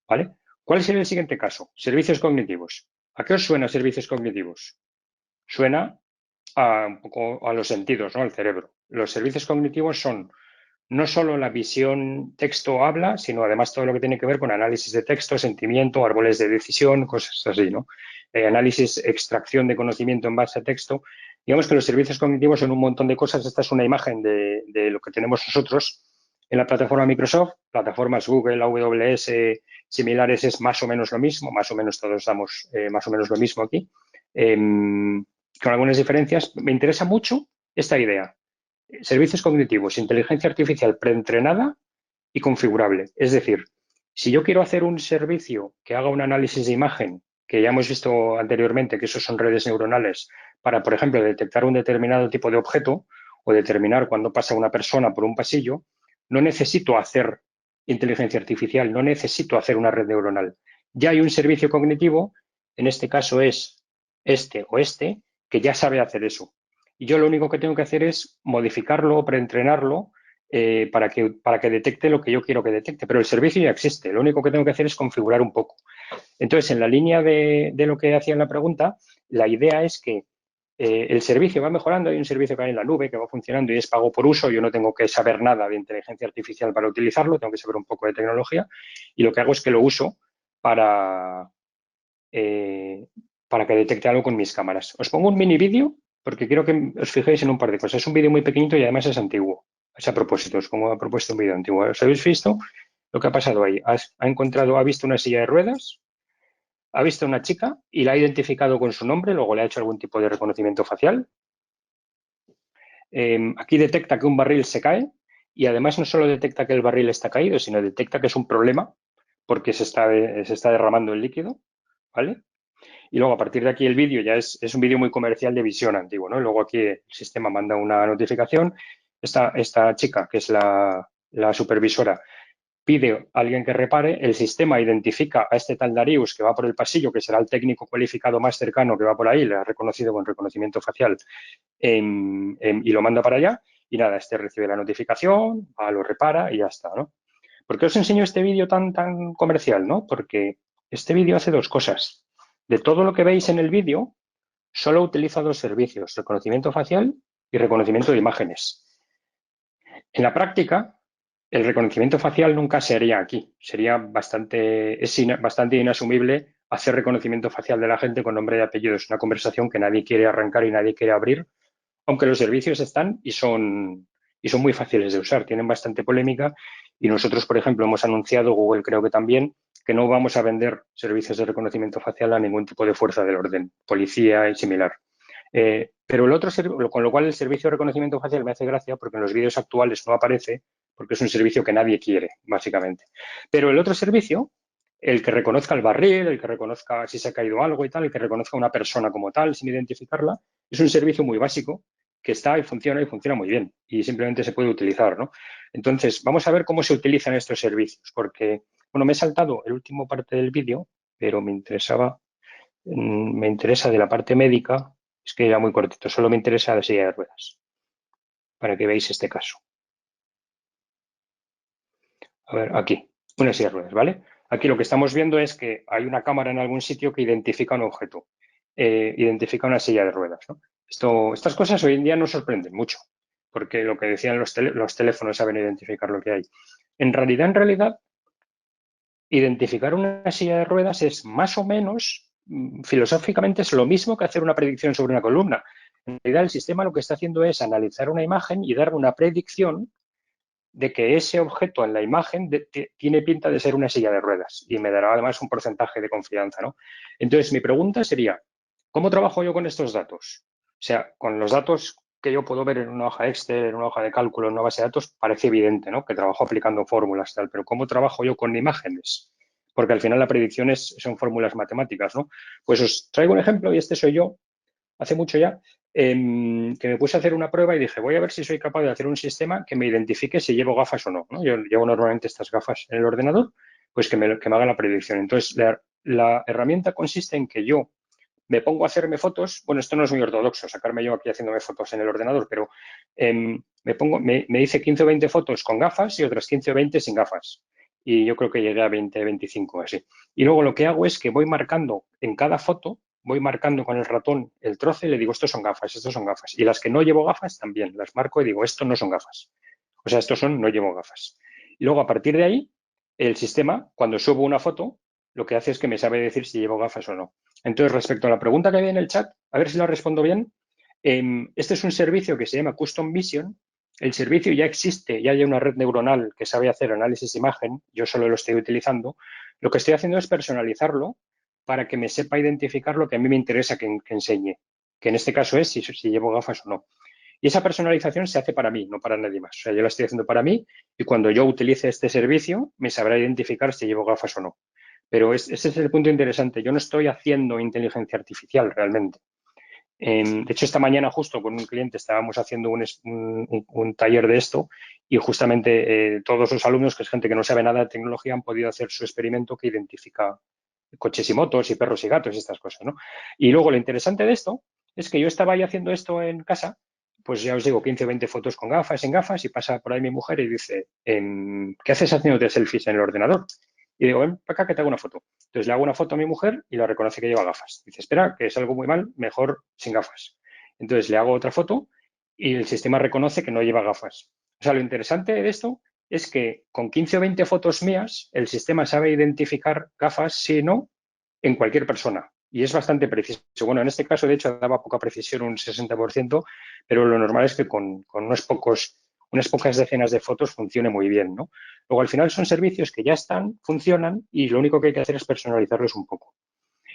¿vale? ¿Cuál sería el siguiente caso? Servicios cognitivos. ¿A qué os suena servicios cognitivos? Suena un poco a los sentidos, ¿no? Al cerebro. Los servicios cognitivos son no solo la visión texto-habla, sino además todo lo que tiene que ver con análisis de texto, sentimiento, árboles de decisión, cosas así, ¿no? Análisis, extracción de conocimiento en base a texto. Digamos que los servicios cognitivos son un montón de cosas. Esta es una imagen de lo que tenemos nosotros en la plataforma Microsoft. Plataformas Google, AWS, similares, es más o menos lo mismo. Más o menos todos damos más o menos lo mismo aquí. Con algunas diferencias. Me interesa mucho esta idea. Servicios cognitivos, inteligencia artificial preentrenada y configurable. Es decir, si yo quiero hacer un servicio que haga un análisis de imagen, que ya hemos visto anteriormente que eso son redes neuronales, para, por ejemplo, detectar un determinado tipo de objeto o determinar cuándo pasa una persona por un pasillo, no necesito hacer inteligencia artificial, no necesito hacer una red neuronal. Ya hay un servicio cognitivo, en este caso es este o este, que ya sabe hacer eso. Y yo lo único que tengo que hacer es modificarlo, preentrenarlo, para que detecte lo que yo quiero que detecte. Pero el servicio ya existe. Lo único que tengo que hacer es configurar un poco. Entonces, en la línea de lo que hacía en la pregunta, la idea es que el servicio va mejorando. Hay un servicio que hay en la nube que va funcionando y es pago por uso. Yo no tengo que saber nada de inteligencia artificial para utilizarlo. Tengo que saber un poco de tecnología. Y lo que hago es que lo uso para, eh, para que detecte algo con mis cámaras. Os pongo un mini vídeo porque quiero que os fijéis en un par de cosas. Es un vídeo muy pequeñito y además es antiguo. Es a propósito, es como ha propuesto un vídeo antiguo. ¿Os habéis visto lo que ha pasado ahí? Ha visto una silla de ruedas, ha visto una chica y la ha identificado con su nombre, luego le ha hecho algún tipo de reconocimiento facial. Aquí detecta que un barril se cae y además no solo detecta que el barril está caído, sino detecta que es un problema porque se está derramando el líquido, ¿vale? Y luego a partir de aquí el vídeo ya es un vídeo muy comercial de visión antiguo, ¿no? Y luego aquí el sistema manda una notificación. Esta chica, que es la supervisora, pide a alguien que repare, el sistema identifica a este tal Darius que va por el pasillo, que será el técnico cualificado más cercano que va por ahí, le ha reconocido con reconocimiento facial y lo manda para allá. Y nada, este recibe la notificación, lo repara y ya está, ¿no? ¿Por qué os enseño este vídeo tan comercial, no? Porque este vídeo hace dos cosas. De todo lo que veis en el vídeo, solo utiliza dos servicios, reconocimiento facial y reconocimiento de imágenes. En la práctica, el reconocimiento facial nunca se haría aquí. Bastante inasumible hacer reconocimiento facial de la gente con nombre y apellido. Es una conversación que nadie quiere arrancar y nadie quiere abrir, aunque los servicios están y son muy fáciles de usar. Tienen bastante polémica y nosotros, por ejemplo, hemos anunciado, Google creo que también, que no vamos a vender servicios de reconocimiento facial a ningún tipo de fuerza del orden, policía y similar. Pero con lo cual el servicio de reconocimiento facial me hace gracia porque en los vídeos actuales no aparece porque es un servicio que nadie quiere, básicamente. Pero el otro servicio, el que reconozca el barril, el que reconozca si se ha caído algo y tal, el que reconozca a una persona como tal sin identificarla, es un servicio muy básico que está y funciona muy bien y simplemente se puede utilizar, ¿no? Entonces, vamos a ver cómo se utilizan estos servicios porque, bueno, me he saltado el último parte del vídeo, pero me interesa de la parte médica. Es que era muy cortito, solo me interesa la silla de ruedas, para que veáis este caso. A ver, aquí, una silla de ruedas, ¿vale? Aquí lo que estamos viendo es que hay una cámara en algún sitio que identifica un objeto, identifica una silla de ruedas, ¿no? Estas cosas hoy en día nos sorprenden mucho, porque lo que decían los teléfonos saben identificar lo que hay. En realidad, identificar una silla de ruedas es más o menos, filosóficamente, es lo mismo que hacer una predicción sobre una columna. En realidad, el sistema lo que está haciendo es analizar una imagen y dar una predicción de que ese objeto en la imagen tiene pinta de ser una silla de ruedas y me dará además un porcentaje de confianza, ¿no? Entonces, mi pregunta sería, ¿cómo trabajo yo con estos datos? O sea, con los datos que yo puedo ver en una hoja Excel, en una hoja de cálculo, en una base de datos, parece evidente, ¿no? Que trabajo aplicando fórmulas, tal, pero ¿cómo trabajo yo con imágenes? Porque al final la predicción son fórmulas matemáticas, ¿no? Pues os traigo un ejemplo y este soy yo, hace mucho ya, que me puse a hacer una prueba y dije, voy a ver si soy capaz de hacer un sistema que me identifique si llevo gafas o no, ¿no? Yo llevo normalmente estas gafas en el ordenador, pues que me haga la predicción. Entonces, la herramienta consiste en que yo me pongo a hacerme fotos. Bueno, esto no es muy ortodoxo, sacarme yo aquí haciéndome fotos en el ordenador, pero me hice 15 o 20 fotos con gafas y otras 15 o 20 sin gafas. Y yo creo que llegué a 20, 25 así. Y luego lo que hago es que voy marcando en cada foto, voy marcando con el ratón el trozo y le digo, estos son gafas, estos son gafas. Y las que no llevo gafas también, las marco y digo, estos no son gafas. O sea, no llevo gafas. Y luego a partir de ahí, el sistema, cuando subo una foto, lo que hace es que me sabe decir si llevo gafas o no. Entonces, respecto a la pregunta que había en el chat, a ver si la respondo bien. Este es un servicio que se llama Custom Vision. El servicio ya existe, ya hay una red neuronal que sabe hacer análisis de imagen. Yo solo lo estoy utilizando. Lo que estoy haciendo es personalizarlo para que me sepa identificar lo que a mí me interesa que enseñe, que en este caso es si llevo gafas o no. Y esa personalización se hace para mí, no para nadie más. O sea, yo la estoy haciendo para mí y cuando yo utilice este servicio me sabrá identificar si llevo gafas o no. Pero ese es el punto interesante. Yo no estoy haciendo inteligencia artificial realmente. De hecho, esta mañana justo con un cliente estábamos haciendo un taller de esto y justamente todos los alumnos, que es gente que no sabe nada de tecnología, han podido hacer su experimento que identifica coches y motos y perros y gatos y estas cosas, ¿no? Y luego lo interesante de esto es que yo estaba ahí haciendo esto en casa, pues ya os digo, 15 o 20 fotos con gafas, en gafas, y pasa por ahí mi mujer y dice, ¿qué haces haciéndote selfies en el ordenador? Y digo, ven para acá que te hago una foto. Entonces le hago una foto a mi mujer y la reconoce que lleva gafas. Dice, espera, que es algo muy mal, mejor sin gafas. Entonces le hago otra foto y el sistema reconoce que no lleva gafas. O sea, lo interesante de esto es que con 15 o 20 fotos mías, el sistema sabe identificar gafas, si no, en cualquier persona. y es bastante preciso. Bueno, en este caso, de hecho, daba poca precisión, un 60%, pero lo normal es que con unas pocas decenas de fotos funcione muy bien, ¿no? Luego, al final son servicios que ya están, funcionan y lo único que hay que hacer es personalizarlos un poco.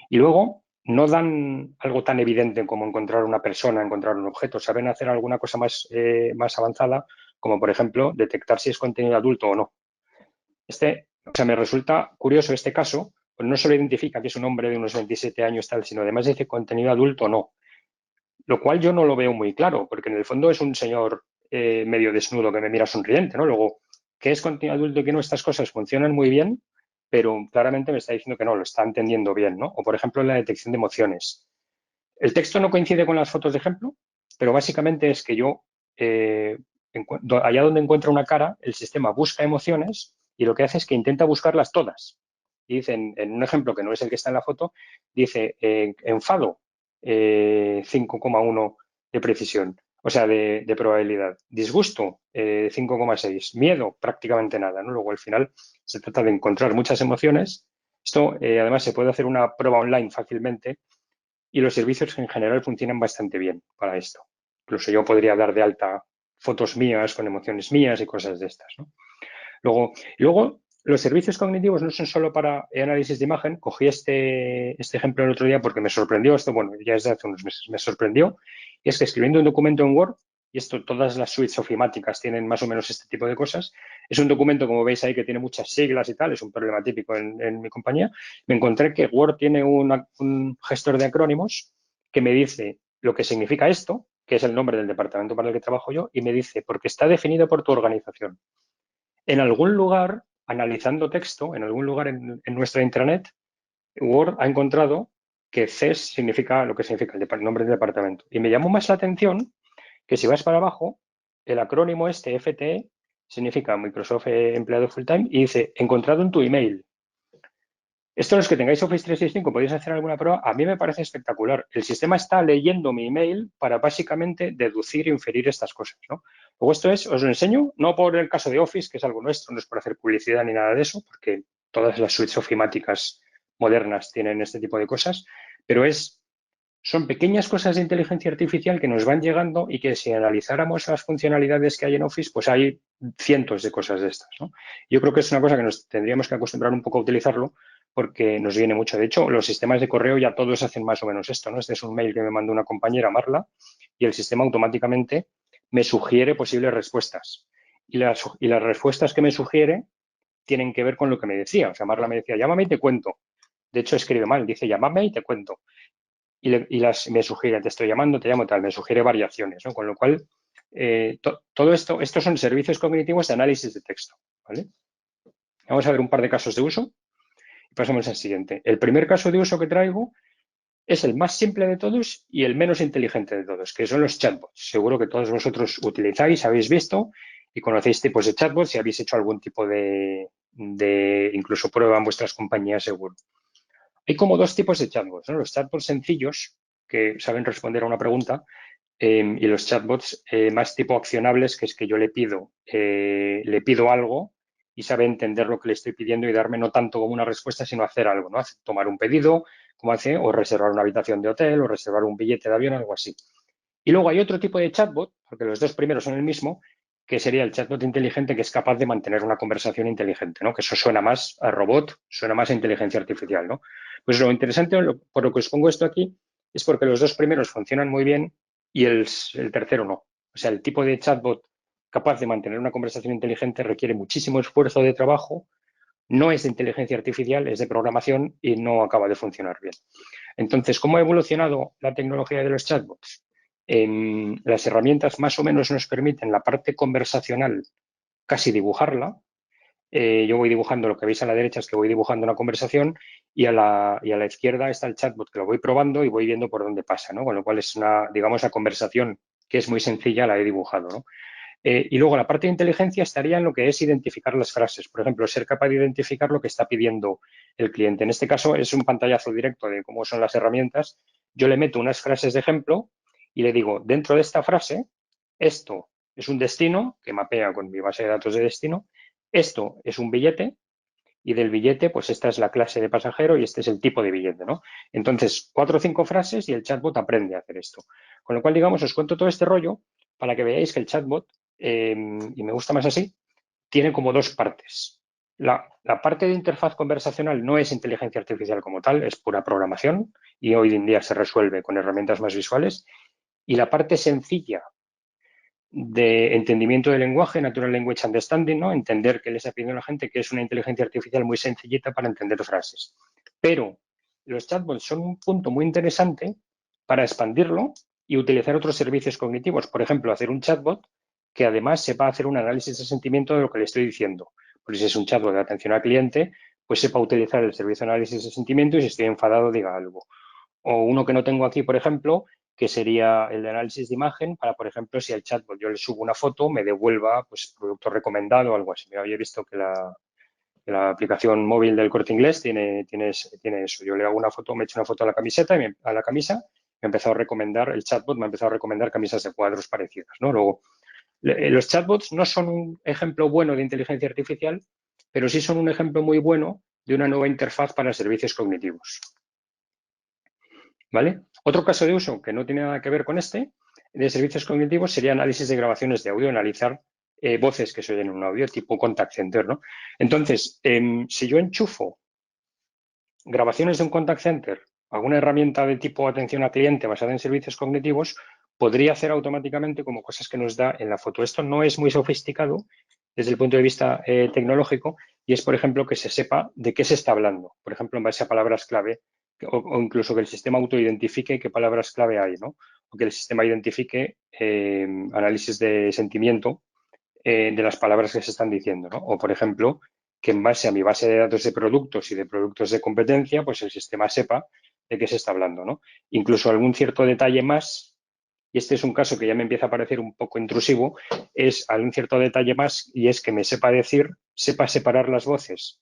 Y luego, no dan algo tan evidente como encontrar una persona, encontrar un objeto. Saben hacer alguna cosa más avanzada, como por ejemplo, detectar si es contenido adulto o no. O sea, me resulta curioso este caso, pues no solo identifica que es un hombre de unos 27 años tal, sino además dice contenido adulto o no, lo cual yo no lo veo muy claro, porque en el fondo es un señor medio desnudo que me mira sonriente, ¿no? Luego, ¿qué es contenido adulto y qué no? Estas cosas funcionan muy bien, pero claramente me está diciendo que no, lo está entendiendo bien, ¿no? O por ejemplo, la detección de emociones. El texto no coincide con las fotos de ejemplo, pero básicamente es que yo, allá donde encuentra una cara, el sistema busca emociones y lo que hace es que intenta buscarlas todas. Y dice, en un ejemplo que no es el que está en la foto, dice enfado, 5,1 de precisión, o sea, de probabilidad. Disgusto, 5,6. Miedo, prácticamente nada, ¿no? Luego, al final, se trata de encontrar muchas emociones. Esto, además, se puede hacer una prueba online fácilmente y los servicios en general funcionan bastante bien para esto. Incluso yo podría dar de alta fotos mías con emociones mías y cosas de estas, ¿no? Luego, los servicios cognitivos no son solo para análisis de imagen. Cogí este ejemplo el otro día porque me sorprendió esto, bueno, ya desde hace unos meses me sorprendió, y es que escribiendo un documento en Word, y esto todas las suites ofimáticas tienen más o menos este tipo de cosas, es un documento, como veis ahí, que tiene muchas siglas y tal, es un problema típico en mi compañía. Me encontré que Word tiene un gestor de acrónimos que me dice lo que significa esto, que es el nombre del departamento para el que trabajo yo, y me dice, porque está definido por tu organización. En algún lugar, analizando texto, en algún lugar en nuestra intranet, Word ha encontrado que CES significa lo que significa el nombre del departamento. Y me llamó más la atención que si vas para abajo, el acrónimo este, FTE, significa Microsoft Empleado Full Time, y dice, encontrado en tu email. Esto, los que tengáis Office 365, podéis hacer alguna prueba. A mí me parece espectacular. El sistema está leyendo mi email para básicamente deducir e inferir estas cosas, ¿no? Luego esto os lo enseño, no por el caso de Office, que es algo nuestro, no es por hacer publicidad ni nada de eso, porque todas las suites ofimáticas modernas tienen este tipo de cosas, pero son pequeñas cosas de inteligencia artificial que nos van llegando y que si analizáramos las funcionalidades que hay en Office, pues hay cientos de cosas de estas, ¿no? Yo creo que es una cosa que nos tendríamos que acostumbrar un poco a utilizarlo porque nos viene mucho. De hecho, los sistemas de correo ya todos hacen más o menos esto, ¿no? Este es un mail que me mandó una compañera, Marla, y el sistema automáticamente me sugiere posibles respuestas. Y las respuestas que me sugiere tienen que ver con lo que me decía. O sea, Marla me decía, llámame y te cuento. De hecho, escribe mal, dice, llámame y te cuento. Me sugiere, te estoy llamando, te llamo tal, me sugiere variaciones, ¿no? Con lo cual, todo esto, estos son servicios cognitivos de análisis de texto, ¿vale? Vamos a ver un par de casos de uso y pasamos al siguiente. El primer caso de uso que traigo es el más simple de todos y el menos inteligente de todos, que son los chatbots. Seguro que todos vosotros utilizáis, habéis visto y conocéis tipos de chatbots y habéis hecho algún tipo de incluso prueba en vuestras compañías, seguro. Hay como dos tipos de chatbots, ¿no? Los chatbots sencillos, que saben responder a una pregunta, y los chatbots más tipo accionables, que es que yo le pido algo y sabe entender lo que le estoy pidiendo y darme no tanto como una respuesta, sino hacer algo, ¿no? Tomar un pedido, como hace, o reservar una habitación de hotel, o reservar un billete de avión, algo así. Y luego hay otro tipo de chatbot, porque los dos primeros son el mismo, que sería el chatbot inteligente que es capaz de mantener una conversación inteligente, ¿no? Que eso suena más a robot, suena más a inteligencia artificial, ¿no? Pues lo interesante, por lo que os pongo esto aquí, es porque los dos primeros funcionan muy bien y el tercero no. O sea, el tipo de chatbot capaz de mantener una conversación inteligente requiere muchísimo esfuerzo de trabajo, no es de inteligencia artificial, es de programación y no acaba de funcionar bien. Entonces, ¿cómo ha evolucionado la tecnología de los chatbots? Las herramientas más o menos nos permiten la parte conversacional casi dibujarla. Yo voy dibujando, lo que veis a la derecha es que voy dibujando una conversación y a la izquierda está el chatbot que lo voy probando y voy viendo por dónde pasa, ¿no? Con lo cual es digamos, la conversación que es muy sencilla, la he dibujado, ¿no? Y luego la parte de inteligencia estaría en lo que es identificar las frases. Por ejemplo, ser capaz de identificar lo que está pidiendo el cliente. En este caso es un pantallazo directo de cómo son las herramientas. Yo le meto unas frases de ejemplo y le digo, dentro de esta frase, esto es un destino que mapea con mi base de datos de destino, esto es un billete y del billete, pues esta es la clase de pasajero y este es el tipo de billete, ¿no? Entonces, 4 o 5 frases y el chatbot aprende a hacer esto. Con lo cual, digamos, os cuento todo este rollo para que veáis que el chatbot, y me gusta más así, tiene como dos partes. La parte de interfaz conversacional no es inteligencia artificial como tal, es pura programación y hoy en día se resuelve con herramientas más visuales. Y la parte sencilla de entendimiento del lenguaje, Natural Language Understanding, ¿no? Entender qué le está pidiendo la gente, que es una inteligencia artificial muy sencillita para entender frases. Pero los chatbots son un punto muy interesante para expandirlo y utilizar otros servicios cognitivos. Por ejemplo, hacer un chatbot que además sepa hacer un análisis de sentimiento de lo que le estoy diciendo. Pues si es un chatbot de atención al cliente, pues sepa utilizar el servicio de análisis de sentimiento y si estoy enfadado diga algo. O uno que no tengo aquí, por ejemplo, que sería el de análisis de imagen para, por ejemplo, si al chatbot yo le subo una foto, me devuelva pues producto recomendado o algo así. Mira, yo he visto que la aplicación móvil del Corte Inglés tiene eso. Yo le hago una foto, me echo una foto a la camiseta y a la camisa me ha empezado a recomendar, el chatbot me ha empezado a recomendar camisas de cuadros parecidas, ¿no? Luego, los chatbots no son un ejemplo bueno de inteligencia artificial, pero sí son un ejemplo muy bueno de una nueva interfaz para servicios cognitivos. ¿Vale? Otro caso de uso que no tiene nada que ver con este, de servicios cognitivos, sería análisis de grabaciones de audio, analizar voces que se oyen en un audio, tipo contact center, ¿no? Entonces, si yo enchufo grabaciones de un contact center, alguna herramienta de tipo atención al cliente basada en servicios cognitivos, podría hacer automáticamente como cosas que nos da en la foto. Esto no es muy sofisticado desde el punto de vista tecnológico y es, por ejemplo, que se sepa de qué se está hablando, por ejemplo, en base a palabras clave o incluso que el sistema autoidentifique qué palabras clave hay, ¿no? O que el sistema identifique análisis de sentimiento de las palabras que se están diciendo, ¿no? O, por ejemplo, que en base a mi base de datos de productos y de productos de competencia, pues el sistema sepa de qué se está hablando, ¿no? Incluso algún cierto detalle más, y este es un caso que ya me empieza a parecer un poco intrusivo, es algún cierto detalle más y es que me sepa decir, sepa separar las voces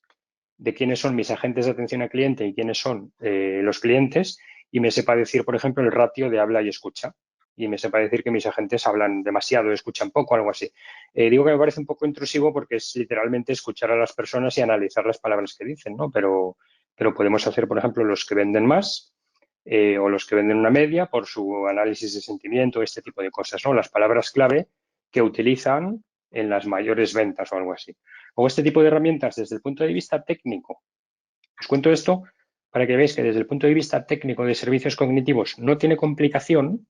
de quiénes son mis agentes de atención al cliente y quiénes son los clientes y me sepa decir, por ejemplo, el ratio de habla y escucha y me sepa decir que mis agentes hablan demasiado, escuchan poco, algo así. Digo que me parece un poco intrusivo porque es literalmente escuchar a las personas y analizar las palabras que dicen, ¿no? Pero podemos hacer, por ejemplo, los que venden más o los que venden una media por su análisis de sentimiento, este tipo de cosas, ¿no? Las palabras clave que utilizan en las mayores ventas o algo así. O este tipo de herramientas desde el punto de vista técnico. Os cuento esto para que veáis que desde el punto de vista técnico de servicios cognitivos no tiene complicación.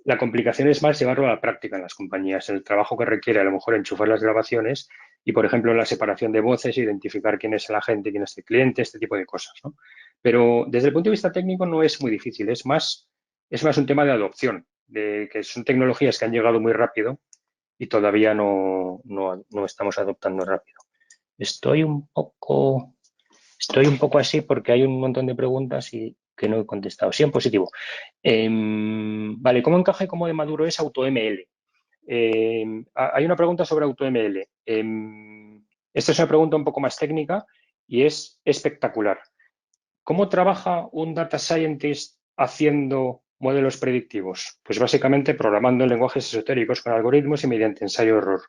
La complicación es más llevarlo a la práctica en las compañías, el trabajo que requiere a lo mejor enchufar las grabaciones y, por ejemplo, la separación de voces, identificar quién es el agente, quién es el cliente, este tipo de cosas, ¿no? Pero desde el punto de vista técnico no es muy difícil, es más un tema de adopción, de que son tecnologías que han llegado muy rápido y todavía no estamos adoptando rápido. Estoy un poco así porque hay un montón de preguntas y que no he contestado. Sí, en positivo. Vale, ¿cómo encaja y cómo de maduro es AutoML? Hay una pregunta sobre AutoML. Esta es una pregunta un poco más técnica y es espectacular. ¿Cómo trabaja un data scientist haciendo modelos predictivos? Pues básicamente programando en lenguajes esotéricos con algoritmos y mediante ensayo-error.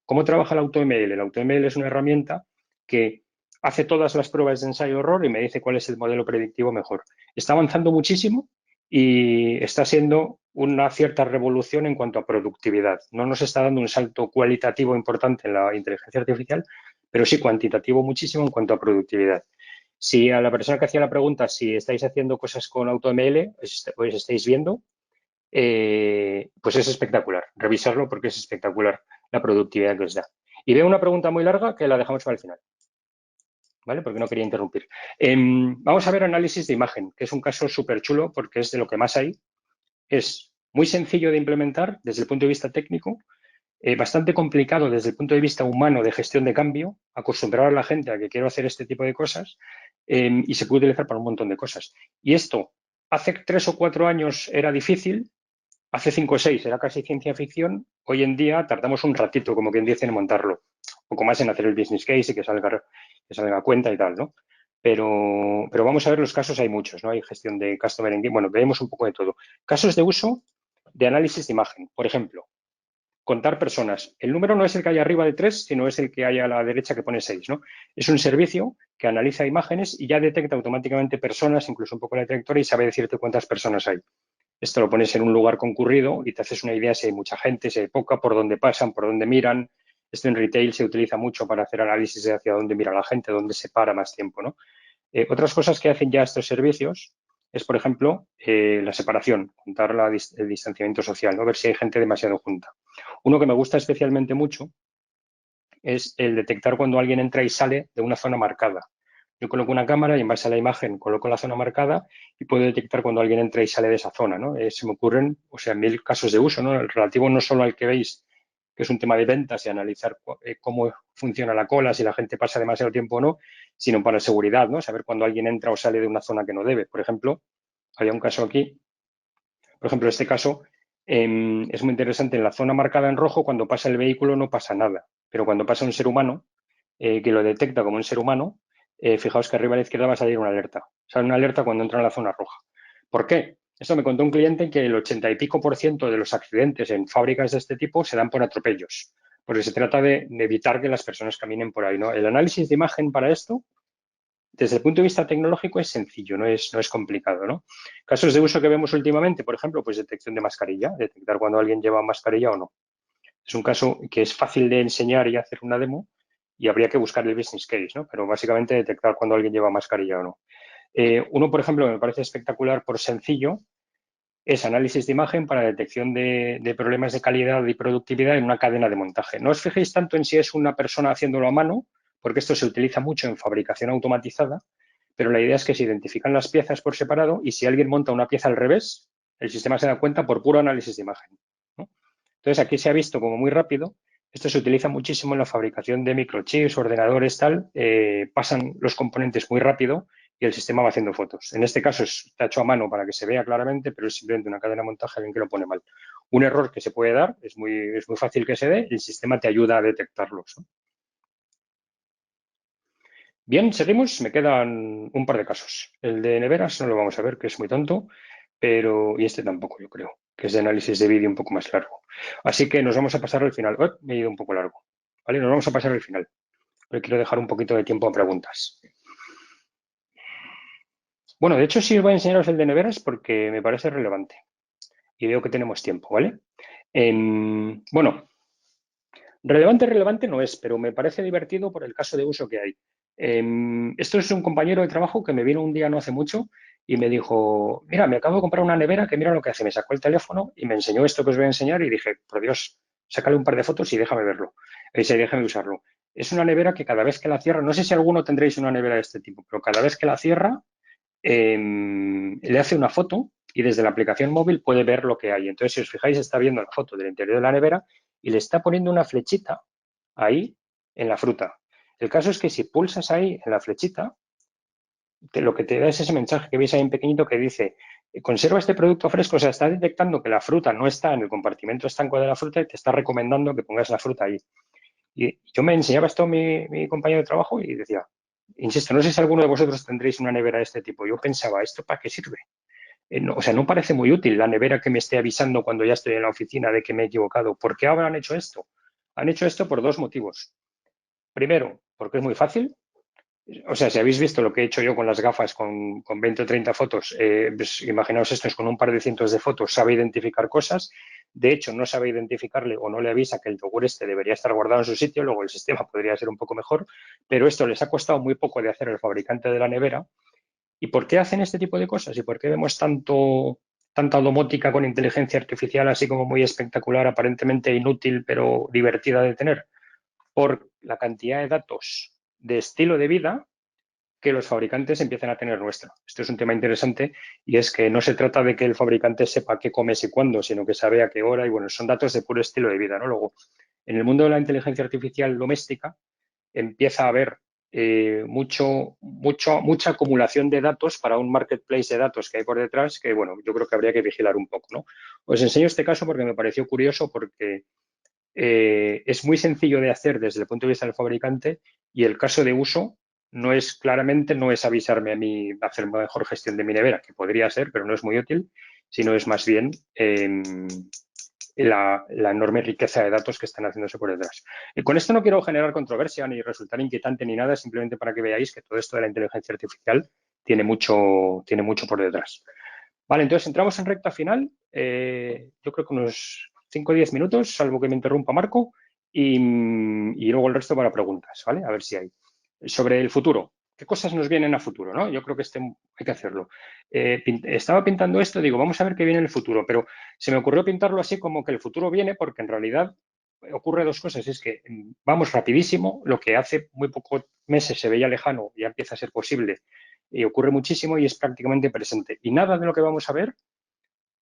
¿Cómo trabaja el AutoML? El AutoML es una herramienta que hace todas las pruebas de ensayo-error y me dice cuál es el modelo predictivo mejor. Está avanzando muchísimo y está siendo una cierta revolución en cuanto a productividad. No nos está dando un salto cualitativo importante en la inteligencia artificial, pero sí cuantitativo muchísimo en cuanto a productividad. Si a la persona que hacía la pregunta, si estáis haciendo cosas con AutoML, pues estáis viendo, pues es espectacular. Revisarlo porque es espectacular la productividad que os da. Y veo una pregunta muy larga que la dejamos para el final, ¿vale? Porque no quería interrumpir. Vamos a ver análisis de imagen, que es un caso súper chulo porque es de lo que más hay. Es muy sencillo de implementar desde el punto de vista técnico, bastante complicado desde el punto de vista humano de gestión de cambio, acostumbrar a la gente a que quiero hacer este tipo de cosas y se puede utilizar para un montón de cosas. Y esto hace 3 o 4 años era difícil, hace 5 o 6 era casi ciencia ficción, hoy en día tardamos un ratito, como quien dice, en montarlo, un poco más en hacer el business case y que salga a cuenta y tal, ¿no? Pero vamos a ver los casos, hay muchos, ¿no? Hay gestión de customer engagement, bueno, vemos un poco de todo. Casos de uso de análisis de imagen, por ejemplo. contar personas. El número no es el que hay arriba de 3, sino es el que hay a la derecha que pone 6, ¿no? Es un servicio que analiza imágenes y ya detecta automáticamente personas, incluso un poco la trayectoria, y sabe decirte cuántas personas hay. Esto lo pones en un lugar concurrido y te haces una idea si hay mucha gente, si hay poca, por dónde pasan, por dónde miran. Esto en retail se utiliza mucho para hacer análisis de hacia dónde mira la gente, dónde se para más tiempo, ¿no? Otras cosas que hacen ya estos servicios es, por ejemplo, la separación, contar el distanciamiento social, ¿no? Ver si hay gente demasiado junta. Uno que me gusta especialmente mucho es el detectar cuando alguien entra y sale de una zona marcada. Yo coloco una cámara y en base a la imagen coloco la zona marcada y puedo detectar cuando alguien entra y sale de esa zona, ¿no? Se me ocurren, o sea, 1000 casos de uso, ¿no? El relativo no solo al que veis, que es un tema de ventas y analizar cómo funciona la cola, si la gente pasa demasiado tiempo o no, sino para seguridad, ¿no? Saber cuando alguien entra o sale de una zona que no debe. Por ejemplo, había un caso aquí, por ejemplo, este caso es muy interesante. En la zona marcada en rojo, cuando pasa el vehículo no pasa nada, pero cuando pasa un ser humano, que lo detecta como un ser humano, fijaos que arriba a la izquierda va a salir una alerta. Sale una alerta cuando entra en la zona roja. ¿Por qué? Esto me contó un cliente que el 80 y pico por ciento de los accidentes en fábricas de este tipo se dan por atropellos, porque se trata de evitar que las personas caminen por ahí, ¿no? El análisis de imagen para esto, desde el punto de vista tecnológico, es sencillo, no es complicado, ¿no? Casos de uso que vemos últimamente, por ejemplo, pues detección de mascarilla, detectar cuando alguien lleva mascarilla o no. Es un caso que es fácil de enseñar y hacer una demo y habría que buscar el business case, ¿no? Pero básicamente detectar cuando alguien lleva mascarilla o no. Uno, por ejemplo, que me parece espectacular por sencillo, es análisis de imagen para detección de problemas de calidad y productividad en una cadena de montaje. No os fijéis tanto en si es una persona haciéndolo a mano, porque esto se utiliza mucho en fabricación automatizada, pero la idea es que se identifican las piezas por separado y si alguien monta una pieza al revés, el sistema se da cuenta por puro análisis de imagen, ¿no? Entonces, aquí se ha visto como muy rápido. Esto se utiliza muchísimo en la fabricación de microchips, ordenadores, tal. Pasan los componentes muy rápido y el sistema va haciendo fotos. En este caso está hecho a mano para que se vea claramente, pero es simplemente una cadena de montaje en que lo pone mal. Un error que se puede dar, es muy fácil que se dé, y el sistema te ayuda a detectarlos, ¿no? Bien, seguimos. Me quedan un par de casos. El de neveras no lo vamos a ver, que es muy tonto, y este tampoco, yo creo, que es de análisis de vídeo un poco más largo. Así que nos vamos a pasar al final. Me he ido un poco largo. ¿Vale? Nos vamos a pasar al final. Pero quiero dejar un poquito de tiempo a preguntas. Bueno, de hecho sí os voy a enseñaros el de neveras porque me parece relevante y veo que tenemos tiempo, ¿vale? Bueno, relevante no es, pero me parece divertido por el caso de uso que hay. Esto es un compañero de trabajo que me vino un día no hace mucho y me dijo, mira, me acabo de comprar una nevera que mira lo que hace. Me sacó el teléfono y me enseñó esto que os voy a enseñar y dije, por Dios, sácale un par de fotos y déjame verlo. Déjame usarlo. Es una nevera que cada vez que la cierra, no sé si alguno tendréis una nevera de este tipo, pero cada vez que la cierra, le hace una foto y desde la aplicación móvil puede ver lo que hay. Entonces, si os fijáis, está viendo la foto del interior de la nevera y le está poniendo una flechita ahí en la fruta. El caso es que si pulsas ahí en la flechita, lo que te da es ese mensaje que veis ahí en pequeñito que dice, conserva este producto fresco, o sea, está detectando que la fruta no está en el compartimento estanco de la fruta y te está recomendando que pongas la fruta ahí. Y yo me enseñaba esto a mi compañero de trabajo y decía, insisto, no sé si alguno de vosotros tendréis una nevera de este tipo. Yo pensaba, ¿esto para qué sirve? No, o sea, no parece muy útil la nevera que me esté avisando cuando ya estoy en la oficina de que me he equivocado. ¿Por qué habrán hecho esto? Han hecho esto por dos motivos. Primero, porque es muy fácil. O sea, si habéis visto lo que he hecho yo con las gafas con 20 o 30 fotos, pues imaginaos esto es con un par de cientos de fotos, sabe identificar cosas. De hecho, no sabe identificarle o no le avisa que el yogur este debería estar guardado en su sitio, luego el sistema podría ser un poco mejor, pero esto les ha costado muy poco de hacer el fabricante de la nevera. ¿Y por qué hacen este tipo de cosas? ¿Y por qué vemos tanta domótica con inteligencia artificial así como muy espectacular, aparentemente inútil, pero divertida de tener? Por la cantidad de datos de estilo de vida que los fabricantes empiezan a tener nuestra. Esto es un tema interesante y es que no se trata de que el fabricante sepa qué comes y cuándo, sino que sabe a qué hora y bueno, son datos de puro estilo de vida, ¿no? Luego, en el mundo de la inteligencia artificial doméstica empieza a haber mucha acumulación de datos para un marketplace de datos que hay por detrás que, bueno, yo creo que habría que vigilar un poco, ¿no? Os enseño este caso porque me pareció curioso porque es muy sencillo de hacer desde el punto de vista del fabricante y el caso de uso no es avisarme a mí a hacer una mejor gestión de mi nevera, que podría ser, pero no es muy útil, sino es más bien la enorme riqueza de datos que están haciéndose por detrás. Y con esto no quiero generar controversia ni resultar inquietante ni nada, simplemente para que veáis que todo esto de la inteligencia artificial tiene mucho por detrás. Vale, entonces entramos en recta final. Yo creo que unos 5 o 10 minutos, salvo que me interrumpa Marco, y luego el resto para preguntas, ¿vale? A ver si hay. Sobre el futuro. ¿Qué cosas nos vienen a futuro, no? Yo creo que hay que hacerlo. Estaba pintando esto, digo, vamos a ver qué viene en el futuro, pero se me ocurrió pintarlo así como que el futuro viene porque en realidad ocurre dos cosas. Es que vamos rapidísimo, lo que hace muy pocos meses se veía lejano ya empieza a ser posible y ocurre muchísimo y es prácticamente presente. Y nada de lo que vamos a ver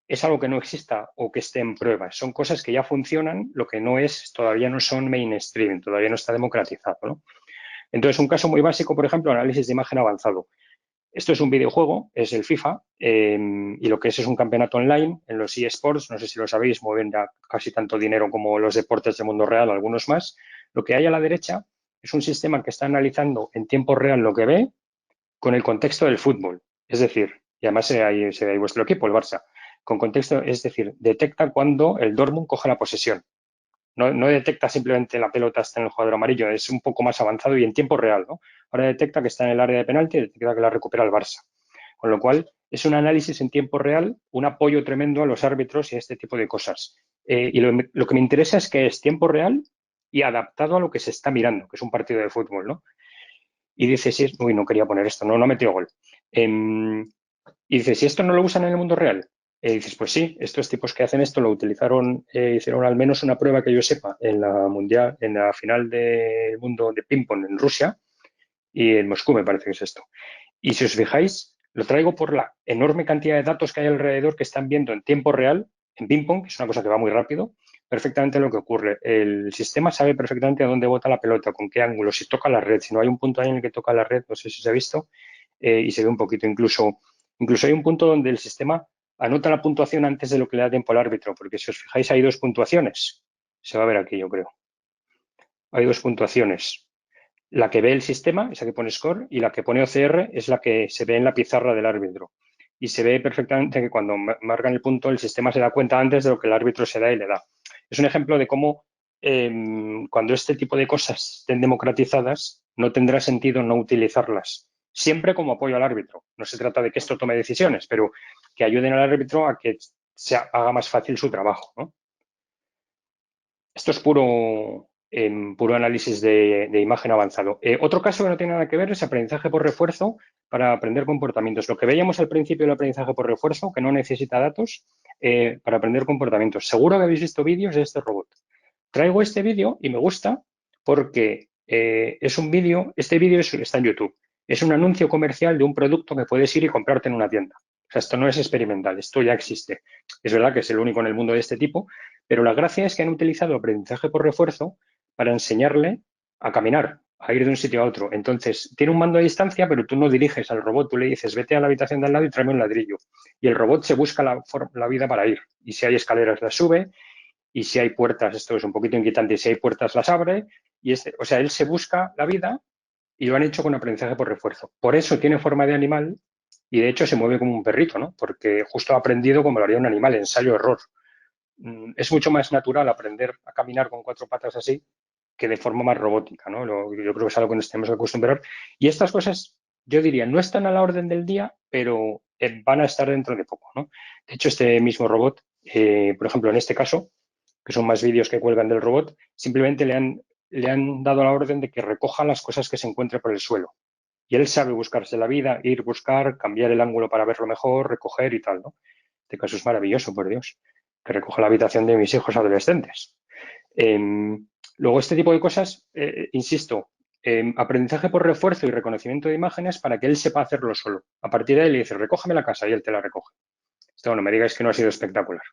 es algo que no exista o que esté en pruebas. Son cosas que ya funcionan, lo que no es, todavía no son mainstream, todavía no está democratizado, ¿no? Entonces, un caso muy básico, por ejemplo, análisis de imagen avanzado. Esto es un videojuego, es el FIFA, y lo que es un campeonato online en los eSports, no sé si lo sabéis, mueven ya casi tanto dinero como los deportes del mundo real, algunos más. Lo que hay a la derecha es un sistema que está analizando en tiempo real lo que ve con el contexto del fútbol. Es decir, y además se ve ahí vuestro equipo, el Barça, con contexto, es decir, detecta cuando el Dortmund coge la posesión. No detecta simplemente la pelota está en el jugador amarillo, es un poco más avanzado y en tiempo real, ¿no? Ahora detecta que está en el área de penalti y detecta que la recupera el Barça. Con lo cual, es un análisis en tiempo real, un apoyo tremendo a los árbitros y a este tipo de cosas. Y lo que me interesa es que es tiempo real y adaptado a lo que se está mirando, que es un partido de fútbol, ¿no? Y dice, si uy, no quería poner esto, no metió gol. Y dices, si esto no lo usan en el mundo real, dices, pues sí, estos tipos que hacen esto lo utilizaron, hicieron al menos una prueba que yo sepa en la mundial, en la final del mundo de ping-pong en Rusia y en Moscú, me parece que es esto. Y si os fijáis, lo traigo por la enorme cantidad de datos que hay alrededor que están viendo en tiempo real, en ping-pong, que es una cosa que va muy rápido, perfectamente lo que ocurre. El sistema sabe perfectamente a dónde bota la pelota, con qué ángulo, si toca la red, si no hay un punto ahí en el que toca la red, no sé si se ha visto, y se ve un poquito incluso hay un punto donde el sistema anota la puntuación antes de lo que le da tiempo al árbitro, porque si os fijáis hay dos puntuaciones. Se va a ver aquí, yo creo. Hay dos puntuaciones. La que ve el sistema, esa que pone score, y la que pone OCR es la que se ve en la pizarra del árbitro. Y se ve perfectamente que cuando marcan el punto, el sistema se da cuenta antes de lo que el árbitro se da y le da. Es un ejemplo de cómo cuando este tipo de cosas estén democratizadas, no tendrá sentido no utilizarlas. Siempre como apoyo al árbitro. No se trata de que esto tome decisiones, pero que ayuden al árbitro a que se haga más fácil su trabajo, ¿no? Esto es puro análisis de imagen avanzado. Otro caso que no tiene nada que ver es aprendizaje por refuerzo para aprender comportamientos. Lo que veíamos al principio del aprendizaje por refuerzo, que no necesita datos para aprender comportamientos. Seguro que habéis visto vídeos de este robot. Traigo este vídeo y me gusta porque es un vídeo, este vídeo está en YouTube. Es un anuncio comercial de un producto que puedes ir y comprarte en una tienda. O sea, esto no es experimental, esto ya existe. Es verdad que es el único en el mundo de este tipo, pero la gracia es que han utilizado aprendizaje por refuerzo para enseñarle a caminar, a ir de un sitio a otro. Entonces, tiene un mando a distancia, pero tú no diriges al robot, tú le dices, vete a la habitación de al lado y tráeme un ladrillo. Y el robot se busca la vida para ir. Y si hay escaleras, las sube, y si hay puertas, esto es un poquito inquietante, si hay puertas las abre, o sea, él se busca la vida y lo han hecho con aprendizaje por refuerzo. Por eso tiene forma de animal y de hecho se mueve como un perrito, ¿no? Porque justo ha aprendido como lo haría un animal, ensayo-error. Es mucho más natural aprender a caminar con cuatro patas así que de forma más robótica, ¿no? Yo creo que es algo que nos tenemos que acostumbrar. Y estas cosas, yo diría, no están a la orden del día, pero van a estar dentro de poco, ¿no? De hecho, este mismo robot, por ejemplo, en este caso, que son más vídeos que cuelgan del robot, simplemente le han dado la orden de que recoja las cosas que se encuentre por el suelo. Y él sabe buscarse la vida, ir, buscar, cambiar el ángulo para verlo mejor, recoger y tal, ¿no? Este caso es maravilloso, por Dios, que recoja la habitación de mis hijos adolescentes. Eh, Luego, este tipo de cosas, insisto, aprendizaje por refuerzo y reconocimiento de imágenes para que él sepa hacerlo solo. A partir de ahí le dice, recógeme la casa y él te la recoge. Esto, bueno, me digáis que no ha sido espectacular.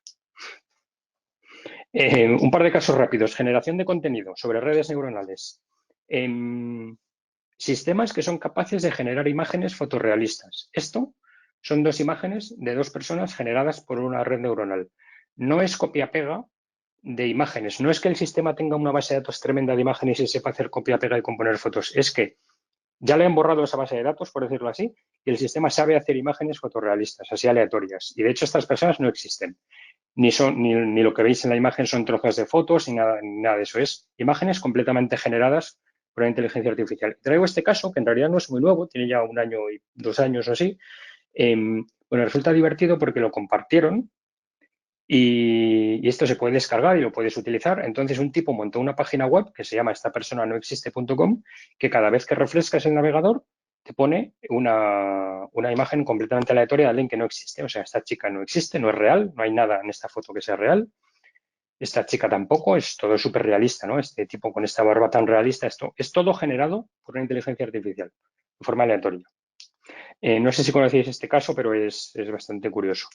Un par de casos rápidos. Generación de contenido sobre redes neuronales. Sistemas que son capaces de generar imágenes fotorrealistas. Esto son dos imágenes de dos personas generadas por una red neuronal. No es copia-pega de imágenes. No es que el sistema tenga una base de datos tremenda de imágenes y sepa hacer copia-pega y componer fotos. Es que ya le han borrado esa base de datos, por decirlo así, y el sistema sabe hacer imágenes fotorrealistas, así aleatorias. Y de hecho estas personas no existen. ni lo que veis en la imagen son trozos de fotos, ni nada de eso. Es imágenes completamente generadas por la inteligencia artificial. Traigo este caso, que en realidad no es muy nuevo, tiene ya 1 año y 2 años o así. Bueno, resulta divertido porque lo compartieron y esto se puede descargar y lo puedes utilizar. Entonces, un tipo montó una página web que se llama estapersonanoexiste.com, que cada vez que refrescas el navegador te pone una imagen completamente aleatoria de alguien que no existe. O sea, esta chica no existe, no es real, no hay nada en esta foto que sea real. Esta chica tampoco, es todo súper realista, ¿no? Este tipo con esta barba tan realista, esto es todo generado por una inteligencia artificial, de forma aleatoria. No sé si conocéis este caso, pero es bastante curioso.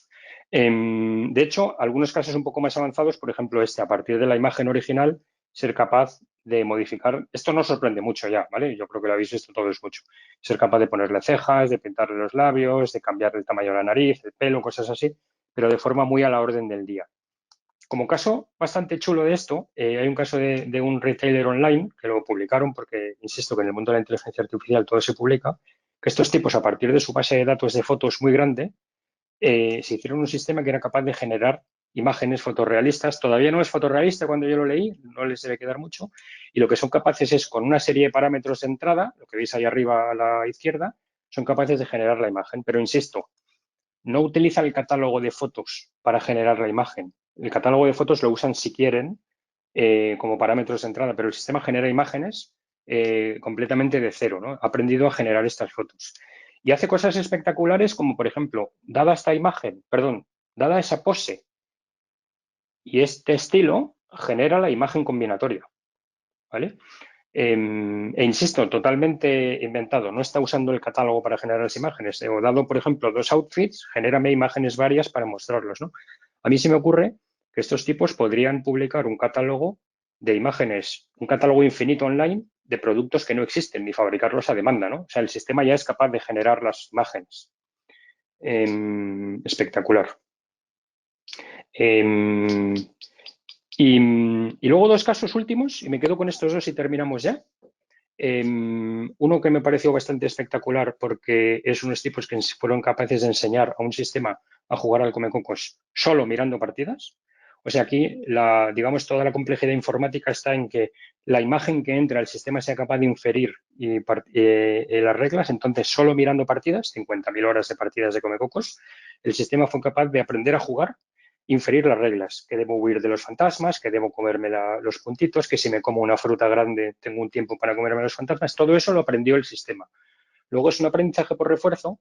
De hecho, algunos casos un poco más avanzados, por ejemplo, a partir de la imagen original, ser capaz de modificar, esto no sorprende mucho ya, ¿vale? Yo creo que lo habéis visto todos mucho. Ser capaz de ponerle cejas, de pintarle los labios, de cambiarle el tamaño de la nariz, el pelo, cosas así, pero de forma muy a la orden del día. Como caso bastante chulo de esto, hay un caso de un retailer online que lo publicaron porque, insisto, que en el mundo de la inteligencia artificial todo se publica, que estos tipos, a partir de su base de datos de fotos muy grande, se hicieron un sistema que era capaz de generar imágenes fotorrealistas. Todavía no es fotorrealista cuando yo lo leí, no les debe quedar mucho, y lo que son capaces es, con una serie de parámetros de entrada, lo que veis ahí arriba a la izquierda, son capaces de generar la imagen. Pero, insisto, no utiliza el catálogo de fotos para generar la imagen. El catálogo de fotos lo usan si quieren como parámetros de entrada, pero el sistema genera imágenes completamente de cero, ¿no? Ha aprendido a generar estas fotos. Y hace cosas espectaculares como, por ejemplo, dada esta imagen, perdón, dada esa pose y este estilo, genera la imagen combinatoria, ¿vale? Insisto, totalmente inventado. No está usando el catálogo para generar las imágenes. O dado, por ejemplo, 2 outfits, genérame imágenes varias para mostrarlos, ¿no? A mí se me ocurre que estos tipos podrían publicar un catálogo de imágenes, un catálogo infinito online de productos que no existen, ni fabricarlos a demanda, ¿no? O sea, el sistema ya es capaz de generar las imágenes. Espectacular. Y luego 2 casos últimos, y me quedo con estos 2 y terminamos ya. Uno que me pareció bastante espectacular porque es unos tipos que fueron capaces de enseñar a un sistema a jugar al Comecocos solo mirando partidas. O sea, aquí, digamos, toda la complejidad informática está en que la imagen que entra al sistema sea capaz de inferir las reglas. Entonces, solo mirando partidas, 50.000 horas de partidas de Comecocos, el sistema fue capaz de aprender a jugar, inferir las reglas, que debo huir de los fantasmas, que debo comerme los puntitos, que si me como una fruta grande tengo un tiempo para comerme los fantasmas. Todo eso lo aprendió el sistema. Luego es un aprendizaje por refuerzo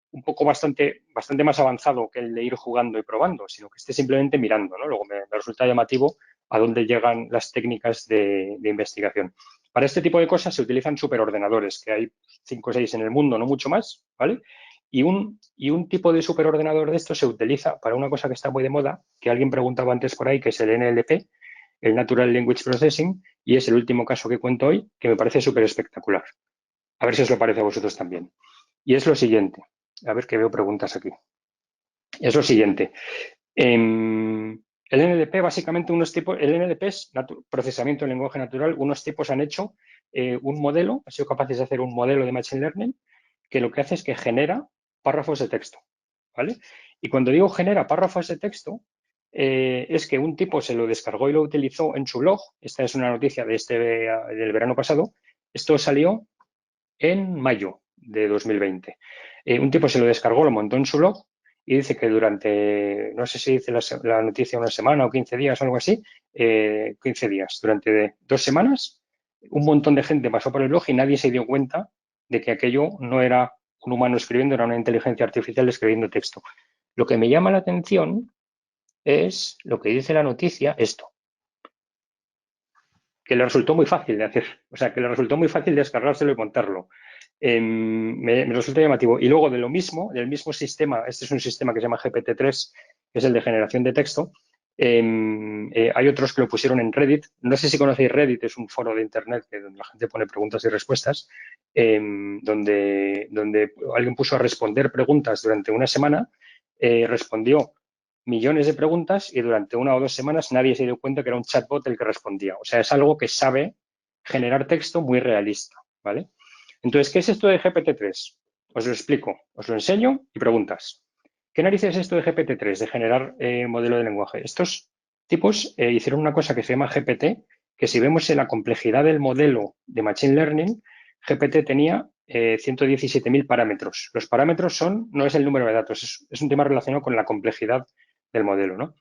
un poco bastante más avanzado que el de ir jugando y probando, sino que esté simplemente mirando, ¿no? Luego me resulta llamativo a dónde llegan las técnicas de investigación. Para este tipo de cosas se utilizan superordenadores, que hay 5 o 6 en el mundo, no mucho más, ¿vale? Y un tipo de superordenador de esto se utiliza para una cosa que está muy de moda, que alguien preguntaba antes por ahí, que es el NLP, el Natural Language Processing, y es el último caso que cuento hoy, que me parece súper espectacular. A ver si os lo parece a vosotros también. Y es lo siguiente. A ver que veo preguntas aquí. Es lo siguiente. El NLP, básicamente, el NLP es procesamiento de lenguaje natural. Unos tipos han hecho un modelo, han sido capaces de hacer un modelo de Machine Learning que lo que hace es que genera párrafos de texto, ¿vale? Y cuando digo genera párrafos de texto, es que un tipo se lo descargó y lo utilizó en su blog. Esta es una noticia del verano pasado. Esto salió en mayo de 2020. Un tipo se lo descargó, lo montó en su blog y dice que durante, no sé si dice la noticia una semana o 15 días o algo así, 15 días, durante 2 semanas, un montón de gente pasó por el blog y nadie se dio cuenta de que aquello no era un humano escribiendo, era una inteligencia artificial escribiendo texto. Lo que me llama la atención es lo que dice la noticia, esto, que le resultó muy fácil de hacer, o sea, que le resultó muy fácil descargárselo y montarlo. Me resulta llamativo. Y luego del mismo sistema, este es un sistema que se llama GPT-3, que es el de generación de texto. Hay otros que lo pusieron en Reddit. No sé si conocéis Reddit, es un foro de internet donde la gente pone preguntas y respuestas, donde alguien puso a responder preguntas durante una semana, respondió millones de preguntas y durante 1 o 2 semanas nadie se dio cuenta que era un chatbot el que respondía. O sea, es algo que sabe generar texto muy realista, ¿vale? Entonces, ¿qué es esto de GPT-3? Os lo explico, os lo enseño y preguntas. ¿Qué narices es esto de GPT-3, de generar modelo de lenguaje? Estos tipos hicieron una cosa que se llama GPT, que si vemos en la complejidad del modelo de Machine Learning, GPT tenía 117.000 parámetros. Los parámetros no es el número de datos, es un tema relacionado con la complejidad del modelo, ¿no?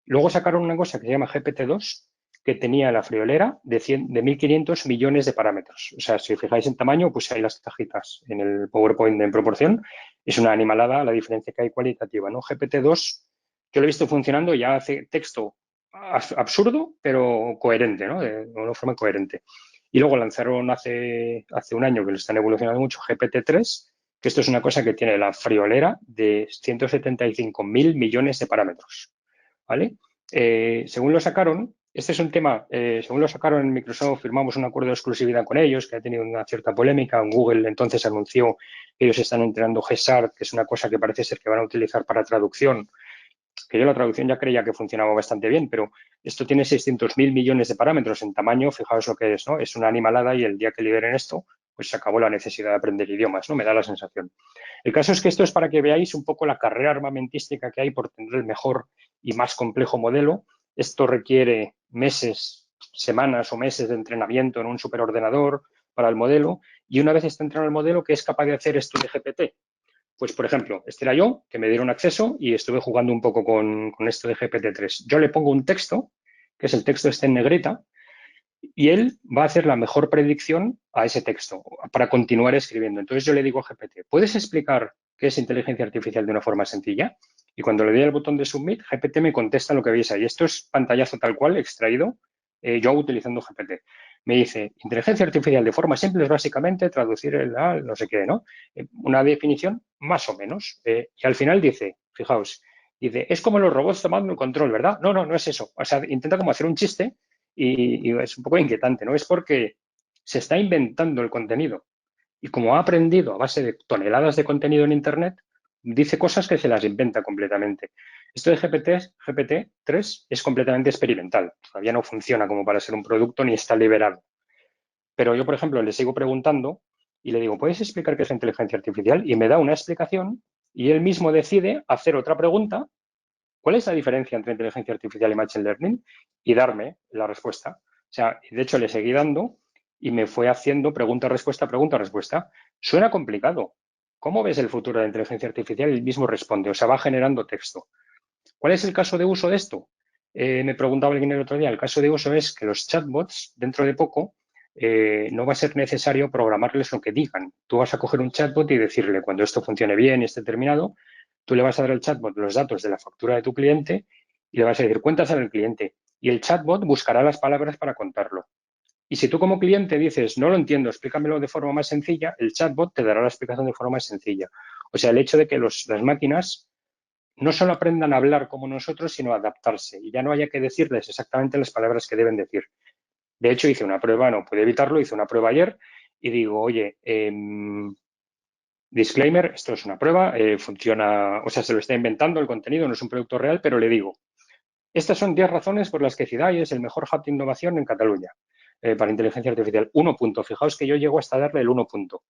Luego sacaron una cosa que se llama GPT-2, que tenía la friolera de 1.500 millones de parámetros. O sea, si os fijáis en tamaño, pues hay las cajitas en el PowerPoint en proporción. Es una animalada la diferencia que hay cualitativa, ¿no? GPT-2, yo lo he visto funcionando, ya hace texto absurdo, pero coherente, ¿no? De una forma coherente. Y luego lanzaron hace un año, que lo están evolucionando mucho, GPT-3, que esto es una cosa que tiene la friolera de 175.000 millones de parámetros, ¿vale? Según lo sacaron, este es un tema, según lo sacaron en Microsoft, firmamos un acuerdo de exclusividad con ellos, que ha tenido una cierta polémica. Google entonces anunció que ellos están entrenando GESART, que es una cosa que parece ser que van a utilizar para traducción, que yo la traducción ya creía que funcionaba bastante bien, pero esto tiene 600.000 millones de parámetros en tamaño, fijaos lo que es, ¿no? Es una animalada y el día que liberen esto, pues se acabó la necesidad de aprender idiomas, ¿no? Me da la sensación. El caso es que esto es para que veáis un poco la carrera armamentística que hay por tener el mejor y más complejo modelo. Esto requiere meses, semanas o meses de entrenamiento en un superordenador para el modelo, y una vez está entrenado el modelo, ¿qué es capaz de hacer esto de GPT? Pues, por ejemplo, este era yo, que me dieron acceso y estuve jugando un poco con esto de GPT-3. Yo le pongo un texto, que es el texto este en negrita, y él va a hacer la mejor predicción a ese texto para continuar escribiendo. Entonces yo le digo a GPT, ¿puedes explicar qué es inteligencia artificial de una forma sencilla? Y cuando le doy al botón de Submit, GPT me contesta lo que veis ahí. Esto es pantallazo tal cual, extraído, yo utilizando GPT. Me dice, inteligencia artificial de forma simple es básicamente traducir el no sé qué, ¿no? Una definición más o menos. Y al final dice, fijaos, dice, es como los robots tomando el control, ¿verdad? No, no, no es eso. O sea, intenta como hacer un chiste y es un poco inquietante, ¿no? Es porque se está inventando el contenido y como ha aprendido a base de toneladas de contenido en Internet, dice cosas que se las inventa completamente. Esto de GPT-3 es completamente experimental, todavía no funciona como para ser un producto ni está liberado. Pero yo, por ejemplo, le sigo preguntando y le digo, ¿puedes explicar qué es la inteligencia artificial? Y me da una explicación y él mismo decide hacer otra pregunta. ¿Cuál es la diferencia entre inteligencia artificial y machine learning? Y darme la respuesta. O sea, de hecho, le seguí dando y me fue haciendo pregunta-respuesta, pregunta-respuesta. Suena complicado. ¿Cómo ves el futuro de la inteligencia artificial? Y él mismo responde, o sea, va generando texto. ¿Cuál es el caso de uso de esto? Me preguntaba alguien el otro día. El caso de uso es que los chatbots, dentro de poco, no va a ser necesario programarles lo que digan. Tú vas a coger un chatbot y decirle, cuando esto funcione bien y esté terminado, tú le vas a dar al chatbot los datos de la factura de tu cliente y le vas a decir, cuéntaselo al cliente. Y el chatbot buscará las palabras para contarlo. Y si tú como cliente dices, no lo entiendo, explícamelo de forma más sencilla, el chatbot te dará la explicación de forma más sencilla. O sea, el hecho de que las máquinas no solo aprendan a hablar como nosotros, sino a adaptarse y ya no haya que decirles exactamente las palabras que deben decir. De hecho, hice una prueba, no pude evitarlo, hice una prueba ayer y digo, oye, disclaimer, esto es una prueba, funciona, o sea, se lo está inventando el contenido, no es un producto real, pero le digo, estas son 10 razones por las que CIDAI es el mejor hub de innovación en Cataluña para inteligencia artificial. 1 punto. Fijaos que yo llego hasta darle el 1 punto.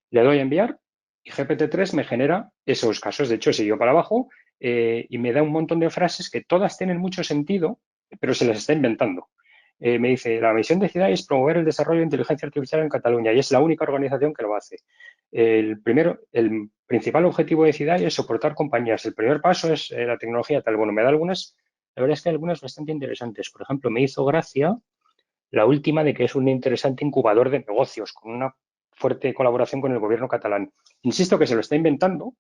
Le doy a enviar y GPT-3 me genera esos casos. De hecho, siguió para abajo y me da un montón de frases que todas tienen mucho sentido, pero se las está inventando. Me dice, la misión de CIDAI es promover el desarrollo de inteligencia artificial en Cataluña y es la única organización que lo hace. El principal objetivo de CIDAI es soportar compañías. El primer paso es la tecnología tal. Bueno, me da algunas, la verdad es que hay algunas bastante interesantes. Por ejemplo, me hizo gracia la última de que es un interesante incubador de negocios con una fuerte colaboración con el gobierno catalán. Insisto que se lo está inventando,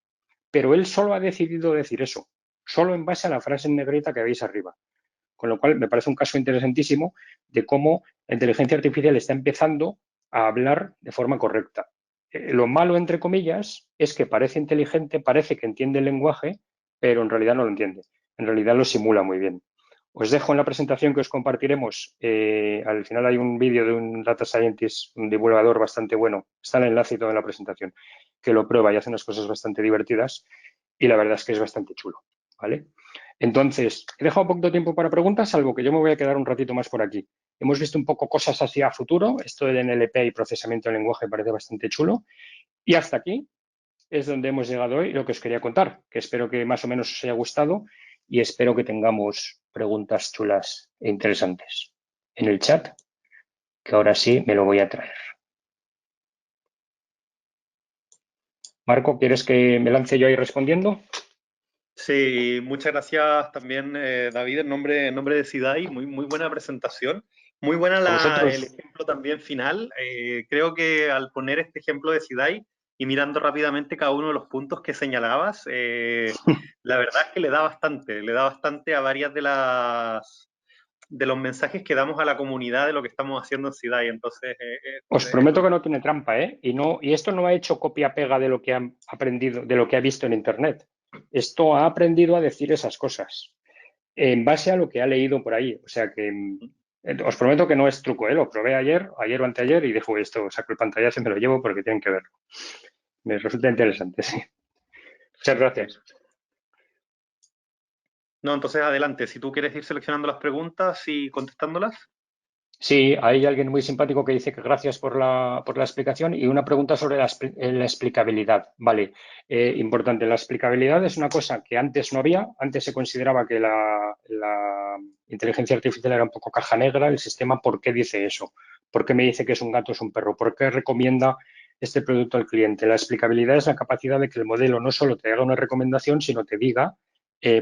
pero él solo ha decidido decir eso, solo en base a la frase en negrita que veis arriba. Con lo cual, me parece un caso interesantísimo de cómo la inteligencia artificial está empezando a hablar de forma correcta. Lo malo, entre comillas, es que parece inteligente, parece que entiende el lenguaje, pero en realidad no lo entiende. En realidad lo simula muy bien. Os dejo en la presentación que os compartiremos. Al final hay un vídeo de un data scientist, un divulgador bastante bueno. Está el enlace y todo en la presentación, que lo prueba y hace unas cosas bastante divertidas. Y la verdad es que es bastante chulo, ¿vale? Entonces, he dejado un poquito de tiempo para preguntas, salvo que yo me voy a quedar un ratito más por aquí. Hemos visto un poco cosas hacia futuro. Esto del NLP y procesamiento de lenguaje parece bastante chulo. Y hasta aquí es donde hemos llegado hoy, lo que os quería contar, que espero que más o menos os haya gustado y espero que tengamos preguntas chulas e interesantes en el chat, que ahora sí me lo voy a traer. Marco, ¿quieres que me lance yo ahí respondiendo? Sí, muchas gracias también, David, en nombre de SIDAI. Muy buena presentación. Muy buena A el vosotros. ejemplo también final. Creo que al poner este ejemplo de SIDAI y mirando rápidamente cada uno de los puntos que señalabas, la verdad es que le da bastante a varias de los mensajes que damos a la comunidad de lo que estamos haciendo en SIDAI. Entonces, Os prometo que no tiene trampa, ¿eh? Y esto no ha hecho copia-pega de lo que ha aprendido, de lo que ha visto en Internet. Esto ha aprendido a decir esas cosas en base a lo que ha leído por ahí. O sea que os prometo que no es truco, ¿eh? Lo probé ayer o anteayer y dejo esto, saco el pantallazo y me lo llevo porque tienen que verlo. Me resulta interesante, sí. Muchas gracias. no, entonces adelante. Si tú quieres ir seleccionando las preguntas y contestándolas. Sí, hay alguien muy simpático que dice que gracias por la explicación y una pregunta sobre la explicabilidad. Vale, importante. La explicabilidad es una cosa que antes no había. Antes se consideraba que la inteligencia artificial era un poco caja negra. El sistema, ¿por qué dice eso? ¿Por qué me dice que es un gato o es un perro? ¿Por qué recomienda este producto al cliente? La explicabilidad es la capacidad de que el modelo no solo te haga una recomendación, sino te diga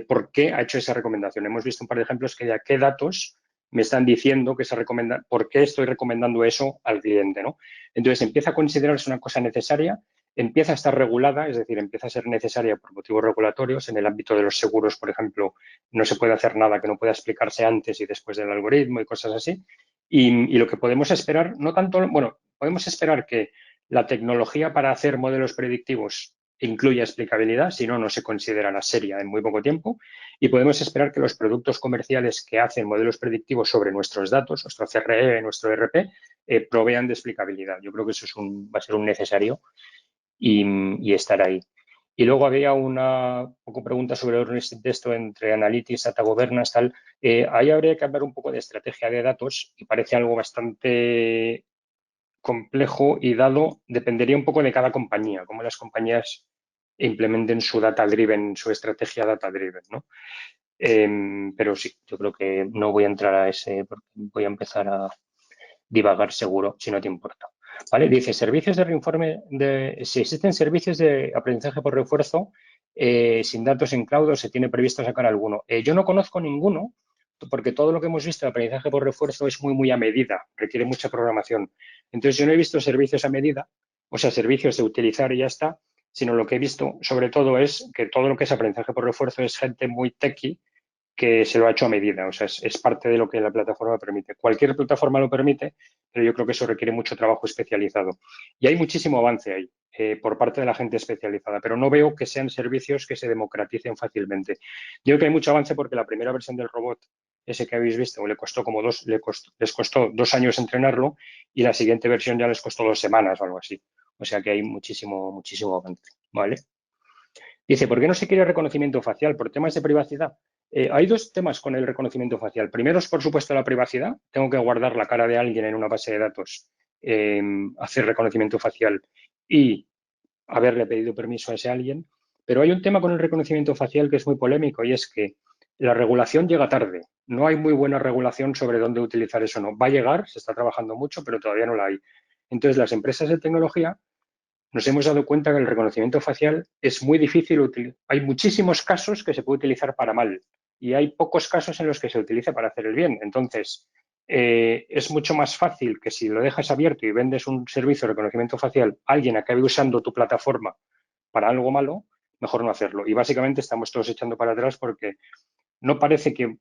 por qué ha hecho esa recomendación. Hemos visto un par de ejemplos que ya qué datos me están diciendo que se recomienda, por qué estoy recomendando eso al cliente, ¿no? Entonces empieza a considerarse una cosa necesaria, empieza a estar regulada, es decir, empieza a ser necesaria por motivos regulatorios. En el ámbito de los seguros, por ejemplo, no se puede hacer nada que no pueda explicarse antes y después del algoritmo y cosas así. Y lo que podemos esperar, no tanto, bueno, podemos esperar que la tecnología para hacer modelos predictivos incluya explicabilidad, si no, no se considerará seria en muy poco tiempo. Y podemos esperar que los productos comerciales que hacen modelos predictivos sobre nuestros datos, nuestro CRE, nuestro ERP, provean de explicabilidad. Yo creo que eso va a ser un necesario y estar ahí. Y luego había una poco pregunta sobre el texto entre Analytics, Data Governance, tal. Ahí habría que hablar un poco de estrategia de datos y parece algo bastante complejo y dado, dependería un poco de cada compañía, cómo las compañías implementen su data driven, su estrategia data driven, ¿no? Pero sí, yo creo que no voy a entrar a ese, porque voy a empezar a divagar seguro, si no te importa. ¿Vale? Dice, servicios de reinforme, si existen servicios de aprendizaje por refuerzo sin datos en cloud o se tiene previsto sacar alguno. Yo no conozco ninguno, porque todo lo que hemos visto de aprendizaje por refuerzo es muy a medida, requiere mucha programación. Entonces, yo no he visto servicios a medida, o sea, servicios de utilizar y ya está, sino lo que he visto sobre todo es que todo lo que es aprendizaje por refuerzo es gente muy techie que se lo ha hecho a medida, o sea, es parte de lo que la plataforma permite. Cualquier plataforma lo permite, pero yo creo que eso requiere mucho trabajo especializado. Y hay muchísimo avance ahí por parte de la gente especializada, pero no veo que sean servicios que se democraticen fácilmente. Yo creo que hay mucho avance porque la primera versión del robot, ese que habéis visto, les costó 2 años entrenarlo y la siguiente versión ya les costó 2 semanas o algo así. O sea que hay muchísimo avance, ¿vale? Dice, ¿por qué no se quiere reconocimiento facial? ¿Por temas de privacidad? Hay dos temas con el reconocimiento facial. Primero es, por supuesto, la privacidad. Tengo que guardar la cara de alguien en una base de datos, hacer reconocimiento facial y haberle pedido permiso a ese alguien. Pero hay un tema con el reconocimiento facial que es muy polémico y es que la regulación llega tarde. No hay muy buena regulación sobre dónde utilizar eso. No va a llegar, se está trabajando mucho, pero todavía no la hay. Entonces, las empresas de tecnología nos hemos dado cuenta que el reconocimiento facial es muy difícil utilizar. Hay muchísimos casos que se puede utilizar para mal y hay pocos casos en los que se utiliza para hacer el bien. Entonces, es mucho más fácil que si lo dejas abierto y vendes un servicio de reconocimiento facial, alguien acabe usando tu plataforma para algo malo, mejor no hacerlo. Y básicamente estamos todos echando para atrás porque no parece que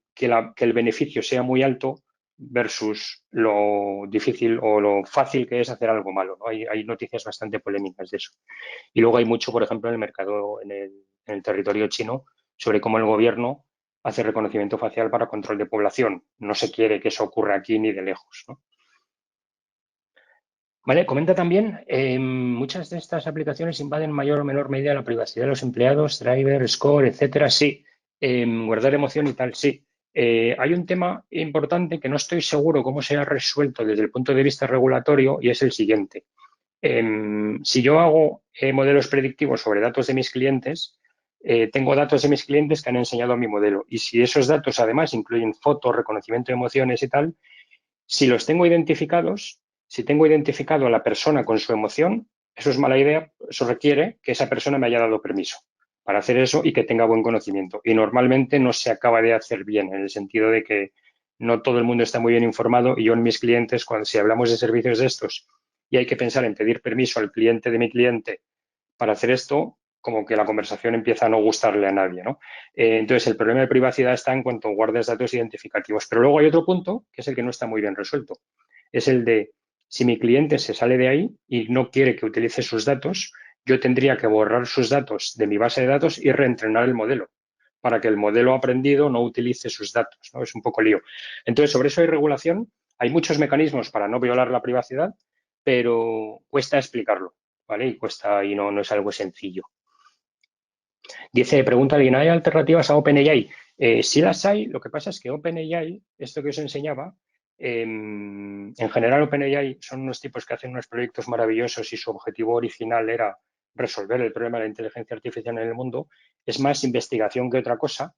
el beneficio sea muy alto versus lo difícil o lo fácil que es hacer algo malo, ¿no? Hay noticias bastante polémicas de eso. Y luego hay mucho, por ejemplo, en el mercado, en el territorio chino, sobre cómo el gobierno hace reconocimiento facial para control de población. No se quiere que eso ocurra aquí ni de lejos, ¿no? Vale, comenta también, muchas de estas aplicaciones invaden en mayor o menor medida la privacidad de los empleados, driver, score, etcétera. Sí, guardar emoción y tal, sí. Hay un tema importante que no estoy seguro cómo se ha resuelto desde el punto de vista regulatorio y es el siguiente. Si yo hago modelos predictivos sobre datos de mis clientes, tengo datos de mis clientes que han enseñado a mi modelo. Y si esos datos además incluyen fotos, reconocimiento de emociones y tal, si los tengo identificados, si tengo identificado a la persona con su emoción, eso es mala idea, eso requiere que esa persona me haya dado permiso para hacer eso y que tenga buen conocimiento. Y normalmente no se acaba de hacer bien, en el sentido de que no todo el mundo está muy bien informado y yo en mis clientes, si hablamos de servicios de estos y hay que pensar en pedir permiso al cliente de mi cliente para hacer esto, como que la conversación empieza a no gustarle a nadie, ¿no? Entonces, el problema de privacidad está en cuanto guardes datos identificativos. Pero luego hay otro punto, que es el que no está muy bien resuelto. Es el de, si mi cliente se sale de ahí y no quiere que utilice sus datos, yo tendría que borrar sus datos de mi base de datos y reentrenar el modelo para que el modelo aprendido no utilice sus datos, ¿no? Es un poco lío. Entonces, sobre eso hay regulación, hay muchos mecanismos para no violar la privacidad, pero cuesta explicarlo, ¿vale? Y no es algo sencillo. Dice, pregunta alguien, ¿hay alternativas a OpenAI? Sí las hay, lo que pasa es que OpenAI, esto que os enseñaba, en general OpenAI son unos tipos que hacen unos proyectos maravillosos y su objetivo original era resolver el problema de la inteligencia artificial en el mundo, es más investigación que otra cosa.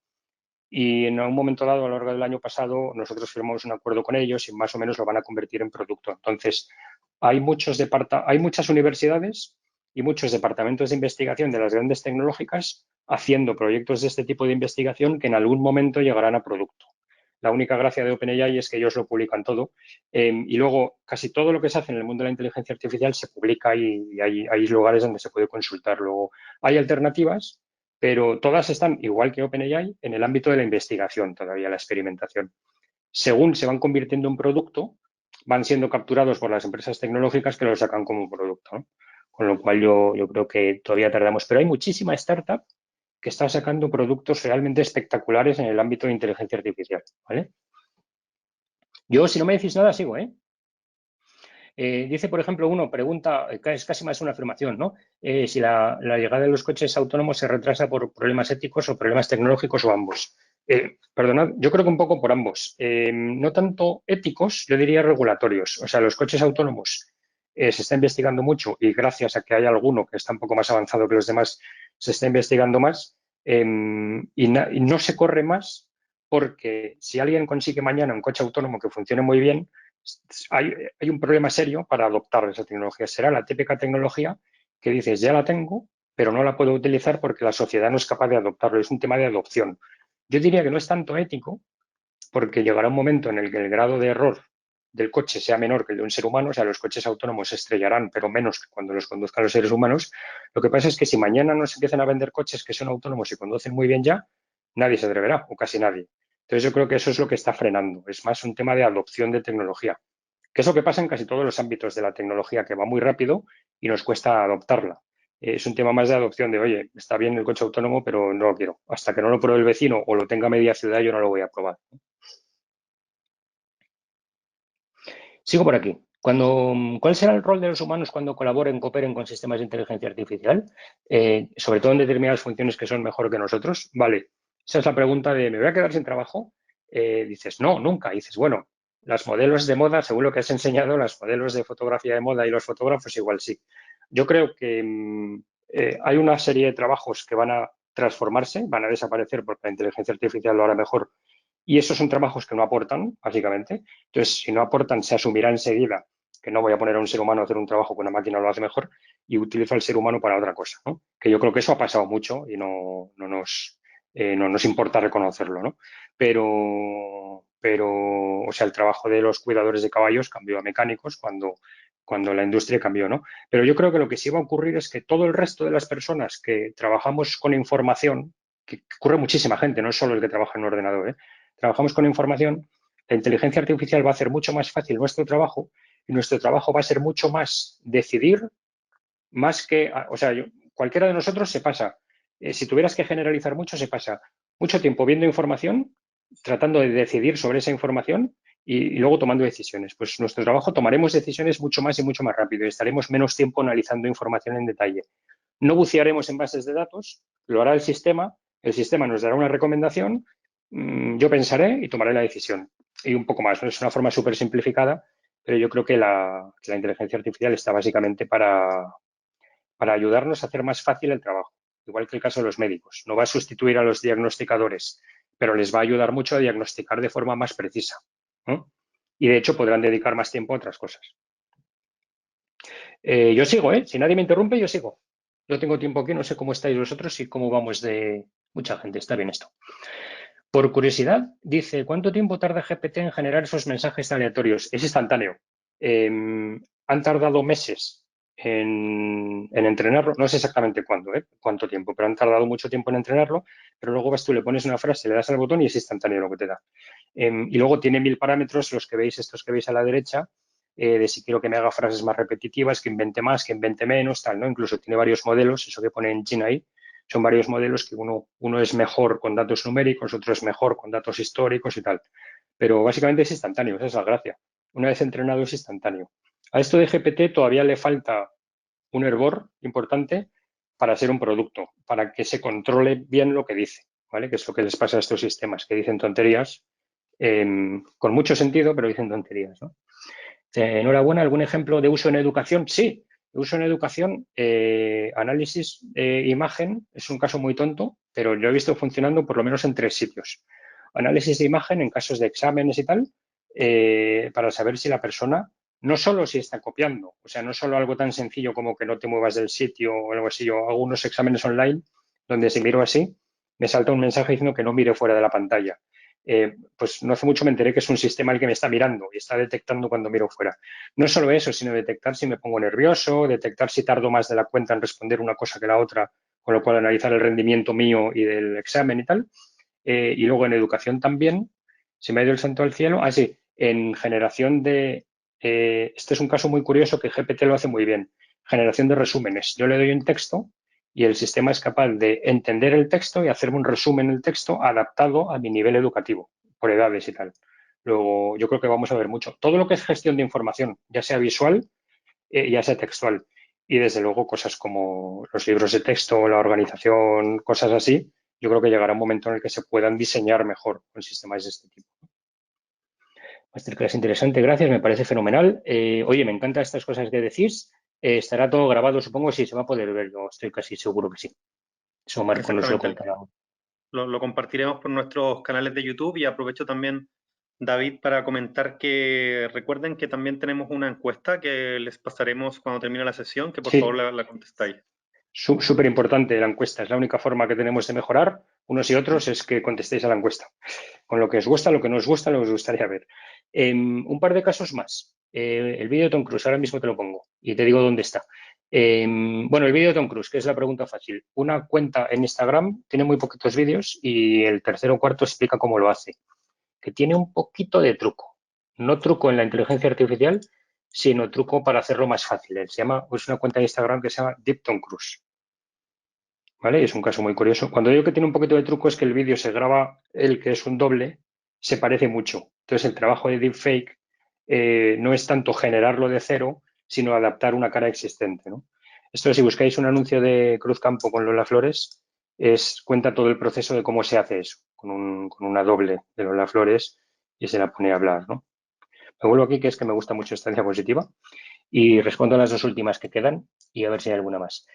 Y en un momento dado, a lo largo del año pasado, nosotros firmamos un acuerdo con ellos y más o menos lo van a convertir en producto. Entonces, hay muchas universidades y muchos departamentos de investigación de las grandes tecnológicas haciendo proyectos de este tipo de investigación que en algún momento llegarán a producto. La única gracia de OpenAI es que ellos lo publican todo y luego casi todo lo que se hace en el mundo de la inteligencia artificial se publica y hay lugares donde se puede consultar. Luego hay alternativas, pero todas están, igual que OpenAI, en el ámbito de la investigación, todavía la experimentación. Según se van convirtiendo en producto, van siendo capturados por las empresas tecnológicas que lo sacan como un producto, ¿no? Con lo cual yo creo que todavía tardamos. Pero hay muchísima startup que está sacando productos realmente espectaculares en el ámbito de inteligencia artificial, ¿vale? Yo, si no me decís nada, sigo, ¿eh? Dice, por ejemplo, uno pregunta, es casi más una afirmación, ¿no? Si la llegada de los coches autónomos se retrasa por problemas éticos o problemas tecnológicos o ambos. Perdonad, yo creo que un poco por ambos. No tanto éticos, yo diría regulatorios. O sea, los coches autónomos se está investigando mucho y gracias a que hay alguno que está un poco más avanzado que los demás, se está investigando más y no se corre más porque si alguien consigue mañana un coche autónomo que funcione muy bien, hay un problema serio para adoptar esa tecnología. Será la típica tecnología que dices, ya la tengo, pero no la puedo utilizar porque la sociedad no es capaz de adoptarlo. Es un tema de adopción. Yo diría que no es tanto ético, porque llegará un momento en el que el grado de error del coche sea menor que el de un ser humano, o sea, los coches autónomos se estrellarán, pero menos que cuando los conduzcan los seres humanos. Lo que pasa es que si mañana nos empiezan a vender coches que son autónomos y conducen muy bien ya, nadie se atreverá, o casi nadie. Entonces yo creo que eso es lo que está frenando. Es más un tema de adopción de tecnología, que es lo que pasa en casi todos los ámbitos de la tecnología, que va muy rápido y nos cuesta adoptarla. Es un tema más de adopción de, oye, está bien el coche autónomo, pero no lo quiero. Hasta que no lo pruebe el vecino o lo tenga media ciudad, yo no lo voy a probar. Sigo por aquí. ¿Cuál será el rol de los humanos cuando colaboren, cooperen con sistemas de inteligencia artificial? Sobre todo en determinadas funciones que son mejor que nosotros. Vale, esa es la pregunta de, ¿me voy a quedar sin trabajo? Dices, no, nunca. Dices, bueno, las modelos de moda, según lo que has enseñado, las modelos de fotografía de moda y los fotógrafos igual sí. Yo creo que hay una serie de trabajos que van a transformarse, van a desaparecer porque la inteligencia artificial lo hará mejor y esos son trabajos que no aportan, básicamente. Entonces, si no aportan, se asumirá enseguida que no voy a poner a un ser humano a hacer un trabajo que una máquina lo hace mejor y utilizo al ser humano para otra cosa, ¿no? Que yo creo que eso ha pasado mucho y no nos importa reconocerlo, ¿no? O sea, el trabajo de los cuidadores de caballos cambió a mecánicos cuando la industria cambió, ¿no? Pero yo creo que lo que sí va a ocurrir es que todo el resto de las personas que trabajamos con información, que ocurre muchísima gente, no es solo el que trabaja en un ordenador, ¿eh? Trabajamos con información, la inteligencia artificial va a hacer mucho más fácil nuestro trabajo y nuestro trabajo va a ser mucho más decidir, más que, o sea, cualquiera de nosotros se pasa, si tuvieras que generalizar mucho, se pasa mucho tiempo viendo información, tratando de decidir sobre esa información y luego tomando decisiones. Pues nuestro trabajo tomaremos decisiones mucho más y mucho más rápido y estaremos menos tiempo analizando información en detalle. No bucearemos en bases de datos, lo hará el sistema nos dará una recomendación, yo pensaré y tomaré la decisión. Y un poco más, ¿no? Es una forma súper simplificada, pero yo creo que la inteligencia artificial está básicamente para ayudarnos a hacer más fácil el trabajo, igual que el caso de los médicos. No va a sustituir a los diagnosticadores, pero les va a ayudar mucho a diagnosticar de forma más precisa, ¿no? Y de hecho podrán dedicar más tiempo a otras cosas. Yo sigo, ¿eh? Si nadie me interrumpe, yo sigo. Yo tengo tiempo aquí, no sé cómo estáis vosotros y cómo vamos de mucha gente. Está bien esto. Por curiosidad, dice, ¿cuánto tiempo tarda GPT en generar esos mensajes aleatorios? Es instantáneo. Han tardado meses en entrenarlo, no sé exactamente cuánto tiempo, pero han tardado mucho tiempo en entrenarlo, pero luego vas tú, le pones una frase, le das al botón y es instantáneo lo que te da. Y luego tiene 1000 parámetros, los que veis, estos que veis a la derecha, de si quiero que me haga frases más repetitivas, que invente más, que invente menos, tal, ¿no? Incluso tiene varios modelos, eso que pone en China ahí, son varios modelos que uno es mejor con datos numéricos, otro es mejor con datos históricos y tal. Pero básicamente es instantáneo, esa es la gracia. Una vez entrenado es instantáneo. A esto de GPT todavía le falta un hervor importante para ser un producto, para que se controle bien lo que dice, ¿vale? Que es lo que les pasa a estos sistemas, que dicen tonterías, con mucho sentido, pero dicen tonterías, ¿no? Enhorabuena, ¿algún ejemplo de uso en educación? Sí, uso en educación, análisis de imagen, es un caso muy tonto, pero yo he visto funcionando por lo menos en 3 sitios. Análisis de imagen en casos de exámenes y tal, para saber si la persona, no solo si está copiando, o sea, no solo algo tan sencillo como que no te muevas del sitio o algo así. Yo hago unos exámenes online donde si miro así, me salta un mensaje diciendo que no mire fuera de la pantalla. Pues no hace mucho me enteré que es un sistema el que me está mirando y está detectando cuando miro fuera. No solo eso, sino detectar si me pongo nervioso, detectar si tardo más de la cuenta en responder una cosa que la otra, con lo cual analizar el rendimiento mío y del examen y tal. Y luego en educación también, se me ha ido el santo al cielo. Ah, sí, en generación de... este es un caso muy curioso que GPT lo hace muy bien. Generación de resúmenes. Yo le doy un texto y el sistema es capaz de entender el texto y hacerme un resumen del texto adaptado a mi nivel educativo, por edades y tal. Luego, yo creo que vamos a ver mucho. Todo lo que es gestión de información, ya sea visual, ya sea textual, y desde luego cosas como los libros de texto, la organización, cosas así, yo creo que llegará un momento en el que se puedan diseñar mejor con sistemas de este tipo. Masterclass interesante, gracias, me parece fenomenal. Oye, me encantan estas cosas que decís. Estará todo grabado, supongo, sí, se va a poder ver, yo estoy casi seguro que sí. Eso Marco nos lo Exactamente. contará. Lo compartiremos por nuestros canales de YouTube y aprovecho también, David, para comentar que recuerden que también tenemos una encuesta que les pasaremos cuando termine la sesión, que por favor Sí, la contestáis. súper importante la encuesta. Es la única forma que tenemos de mejorar unos y otros es que contestéis a la encuesta. Con lo que os gusta, lo que no os gusta, lo que os gustaría ver. Un par de casos más. El vídeo de Tom Cruise, ahora mismo te lo pongo y te digo dónde está. Bueno, el vídeo de Tom Cruise, que es la pregunta fácil. Una cuenta en Instagram tiene muy poquitos vídeos y el tercero o cuarto explica cómo lo hace, que tiene un poquito de truco. No truco en la inteligencia artificial, sino truco para hacerlo más fácil. Es una cuenta de Instagram que se llama Deep Tom Cruise. ¿Vale? Es un caso muy curioso. Cuando digo que tiene un poquito de truco es que el vídeo se graba, el que es un doble, se parece mucho. Entonces el trabajo de deepfake no es tanto generarlo de cero, sino adaptar una cara existente, ¿no? Esto, si buscáis un anuncio de Cruzcampo con Lola Flores, cuenta todo el proceso de cómo se hace eso, con una doble de Lola Flores y se la pone a hablar, ¿no? Me vuelvo aquí, que es que me gusta mucho esta diapositiva, y respondo a las 2 últimas que quedan y a ver si hay alguna más.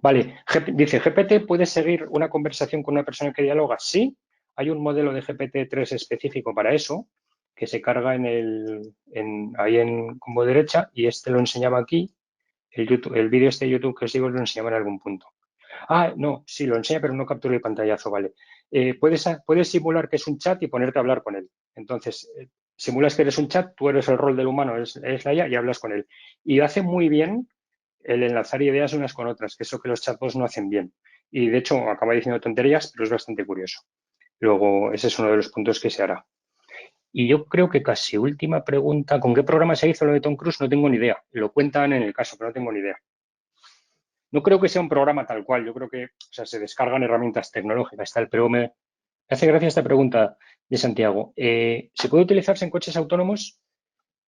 Vale, dice, ¿GPT puede seguir una conversación con una persona que dialoga? Sí, hay un modelo de GPT-3 específico para eso, que se carga ahí en combo derecha, y este lo enseñaba aquí, el vídeo este de YouTube que os digo lo enseñaba en algún punto. Ah, no, sí, lo enseña, pero no captura el pantallazo, vale. Puedes simular que es un chat y ponerte a hablar con él. Entonces, simulas que eres un chat, tú eres el rol del humano, es la IA y hablas con él. Y hace muy bien el enlazar ideas unas con otras, que es lo que los chatbots no hacen bien. Y de hecho, acaba diciendo tonterías, pero es bastante curioso. Luego, ese es uno de los puntos que se hará. Y yo creo que casi última pregunta, ¿con qué programa se hizo lo de Tom Cruise? No tengo ni idea. Lo cuentan en el caso, pero no tengo ni idea. No creo que sea un programa tal cual, yo creo que se descargan herramientas tecnológicas, tal, pero me hace gracia esta pregunta de Santiago. ¿Se puede utilizarse en coches autónomos?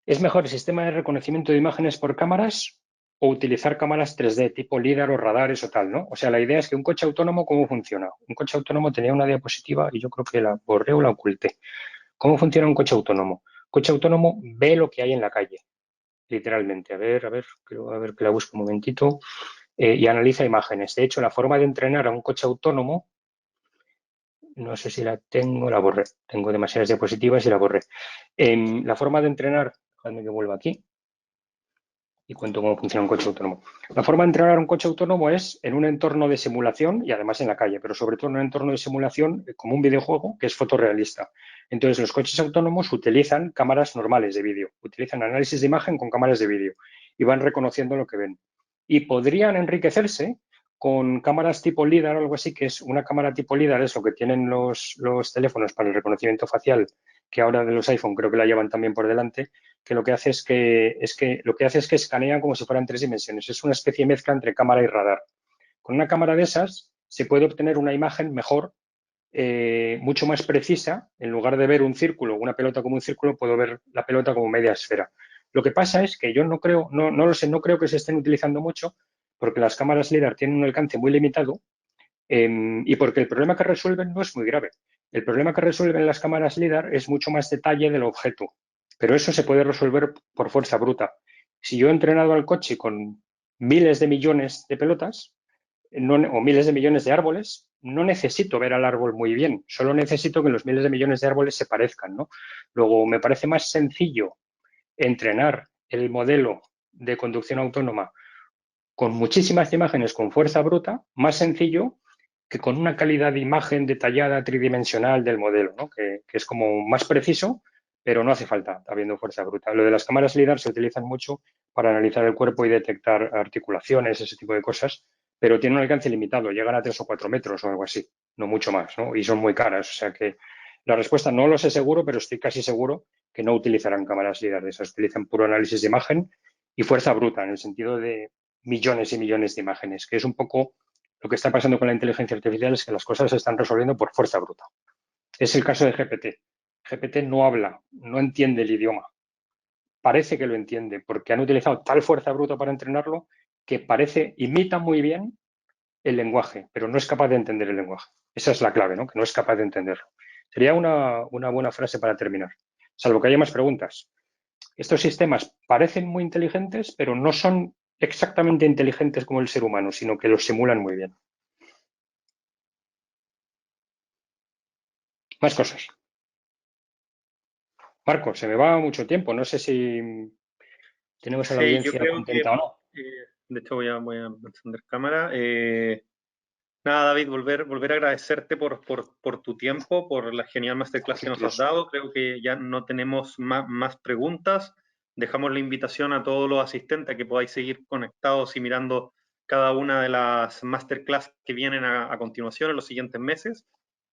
¿Es mejor el sistema de reconocimiento de imágenes por cámaras o utilizar cámaras 3D tipo LIDAR o radares o tal, ¿no? O sea, la idea es que un coche autónomo, ¿cómo funciona? Un coche autónomo tenía una diapositiva y yo creo que la borré o la oculté. ¿Cómo funciona un coche autónomo? coche autónomo ve lo que hay en la calle, literalmente. A ver que la busco un momentito. Y analiza imágenes. De hecho, la forma de entrenar a un coche autónomo, no sé si la tengo, la borré. Tengo demasiadas diapositivas y la borré. La forma de entrenar, déjame que vuelva aquí y cuento cómo funciona un coche autónomo. La forma de entrenar un coche autónomo es en un entorno de simulación y además en la calle, pero sobre todo en un entorno de simulación como un videojuego que es fotorrealista. Entonces, los coches autónomos utilizan cámaras normales de vídeo, utilizan análisis de imagen con cámaras de vídeo y van reconociendo lo que ven. Y podrían enriquecerse con cámaras tipo LiDAR o algo así, que es una cámara tipo LiDAR, es lo que tienen los teléfonos para el reconocimiento facial, que ahora de los iPhone creo que la llevan también por delante, que lo que hace es que escanea como si fueran 3 dimensiones. Es una especie de mezcla entre cámara y radar. Con una cámara de esas se puede obtener una imagen mejor, mucho más precisa. En lugar de ver un círculo o una pelota como un círculo, puedo ver la pelota como media esfera. Lo que pasa es que yo no creo, no lo sé, no creo que se estén utilizando mucho porque las cámaras LiDAR tienen un alcance muy limitado, y porque el problema que resuelven no es muy grave. El problema que resuelven las cámaras LiDAR es mucho más detalle del objeto, pero eso se puede resolver por fuerza bruta. Si yo he entrenado al coche con miles de millones de pelotas o miles de millones de árboles, no necesito ver al árbol muy bien, solo necesito que los miles de millones de árboles se parezcan, ¿no? Luego, me parece más sencillo entrenar el modelo de conducción autónoma con muchísimas imágenes con fuerza bruta, más sencillo que con una calidad de imagen detallada tridimensional del modelo, ¿no? Que es como más preciso, pero no hace falta habiendo fuerza bruta. Lo de las cámaras LiDAR se utilizan mucho para analizar el cuerpo y detectar articulaciones, ese tipo de cosas, pero tienen un alcance limitado, llegan a 3 o 4 metros o algo así, no mucho más, ¿no? Y son muy caras, o sea que la respuesta no lo sé seguro, pero estoy casi seguro que no utilizarán cámaras LiDAR de esas, utilizan puro análisis de imagen y fuerza bruta, en el sentido de millones y millones de imágenes, que es un poco lo que está pasando con la inteligencia artificial, es que las cosas se están resolviendo por fuerza bruta. Es el caso de GPT. GPT no habla, no entiende el idioma. Parece que lo entiende porque han utilizado tal fuerza bruta para entrenarlo que imita muy bien el lenguaje, pero no es capaz de entender el lenguaje. Esa es la clave, ¿no? Que no es capaz de entenderlo. Sería una buena frase para terminar, salvo que haya más preguntas. Estos sistemas parecen muy inteligentes, pero no son exactamente inteligentes como el ser humano, sino que los simulan muy bien. Más cosas. Marco, se me va mucho tiempo. No sé si tenemos a la Sí, yo audiencia creo que, contenta o no. de hecho voy a encender cámara. Nada, David, volver a agradecerte por tu tiempo, por la genial masterclass que nos has dado. Creo que ya no tenemos más preguntas. Dejamos la invitación a todos los asistentes a que podáis seguir conectados y mirando cada una de las masterclass que vienen a continuación en los siguientes meses.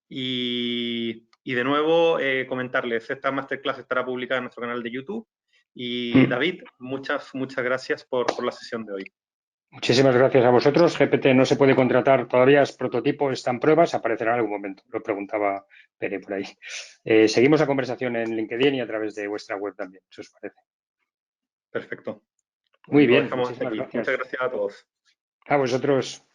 Y de nuevo, comentarles, esta masterclass estará publicada en nuestro canal de YouTube. Y David, muchas gracias por la sesión de hoy. Muchísimas gracias a vosotros. GPT no se puede contratar todavía, es prototipo, está en pruebas, aparecerá en algún momento. Lo preguntaba Pere por ahí. Seguimos la conversación en LinkedIn y a través de vuestra web también, si os parece. Perfecto. Muy Lo bien, dejamos hasta muchísimas aquí. gracias. Muchas gracias a todos. A vosotros.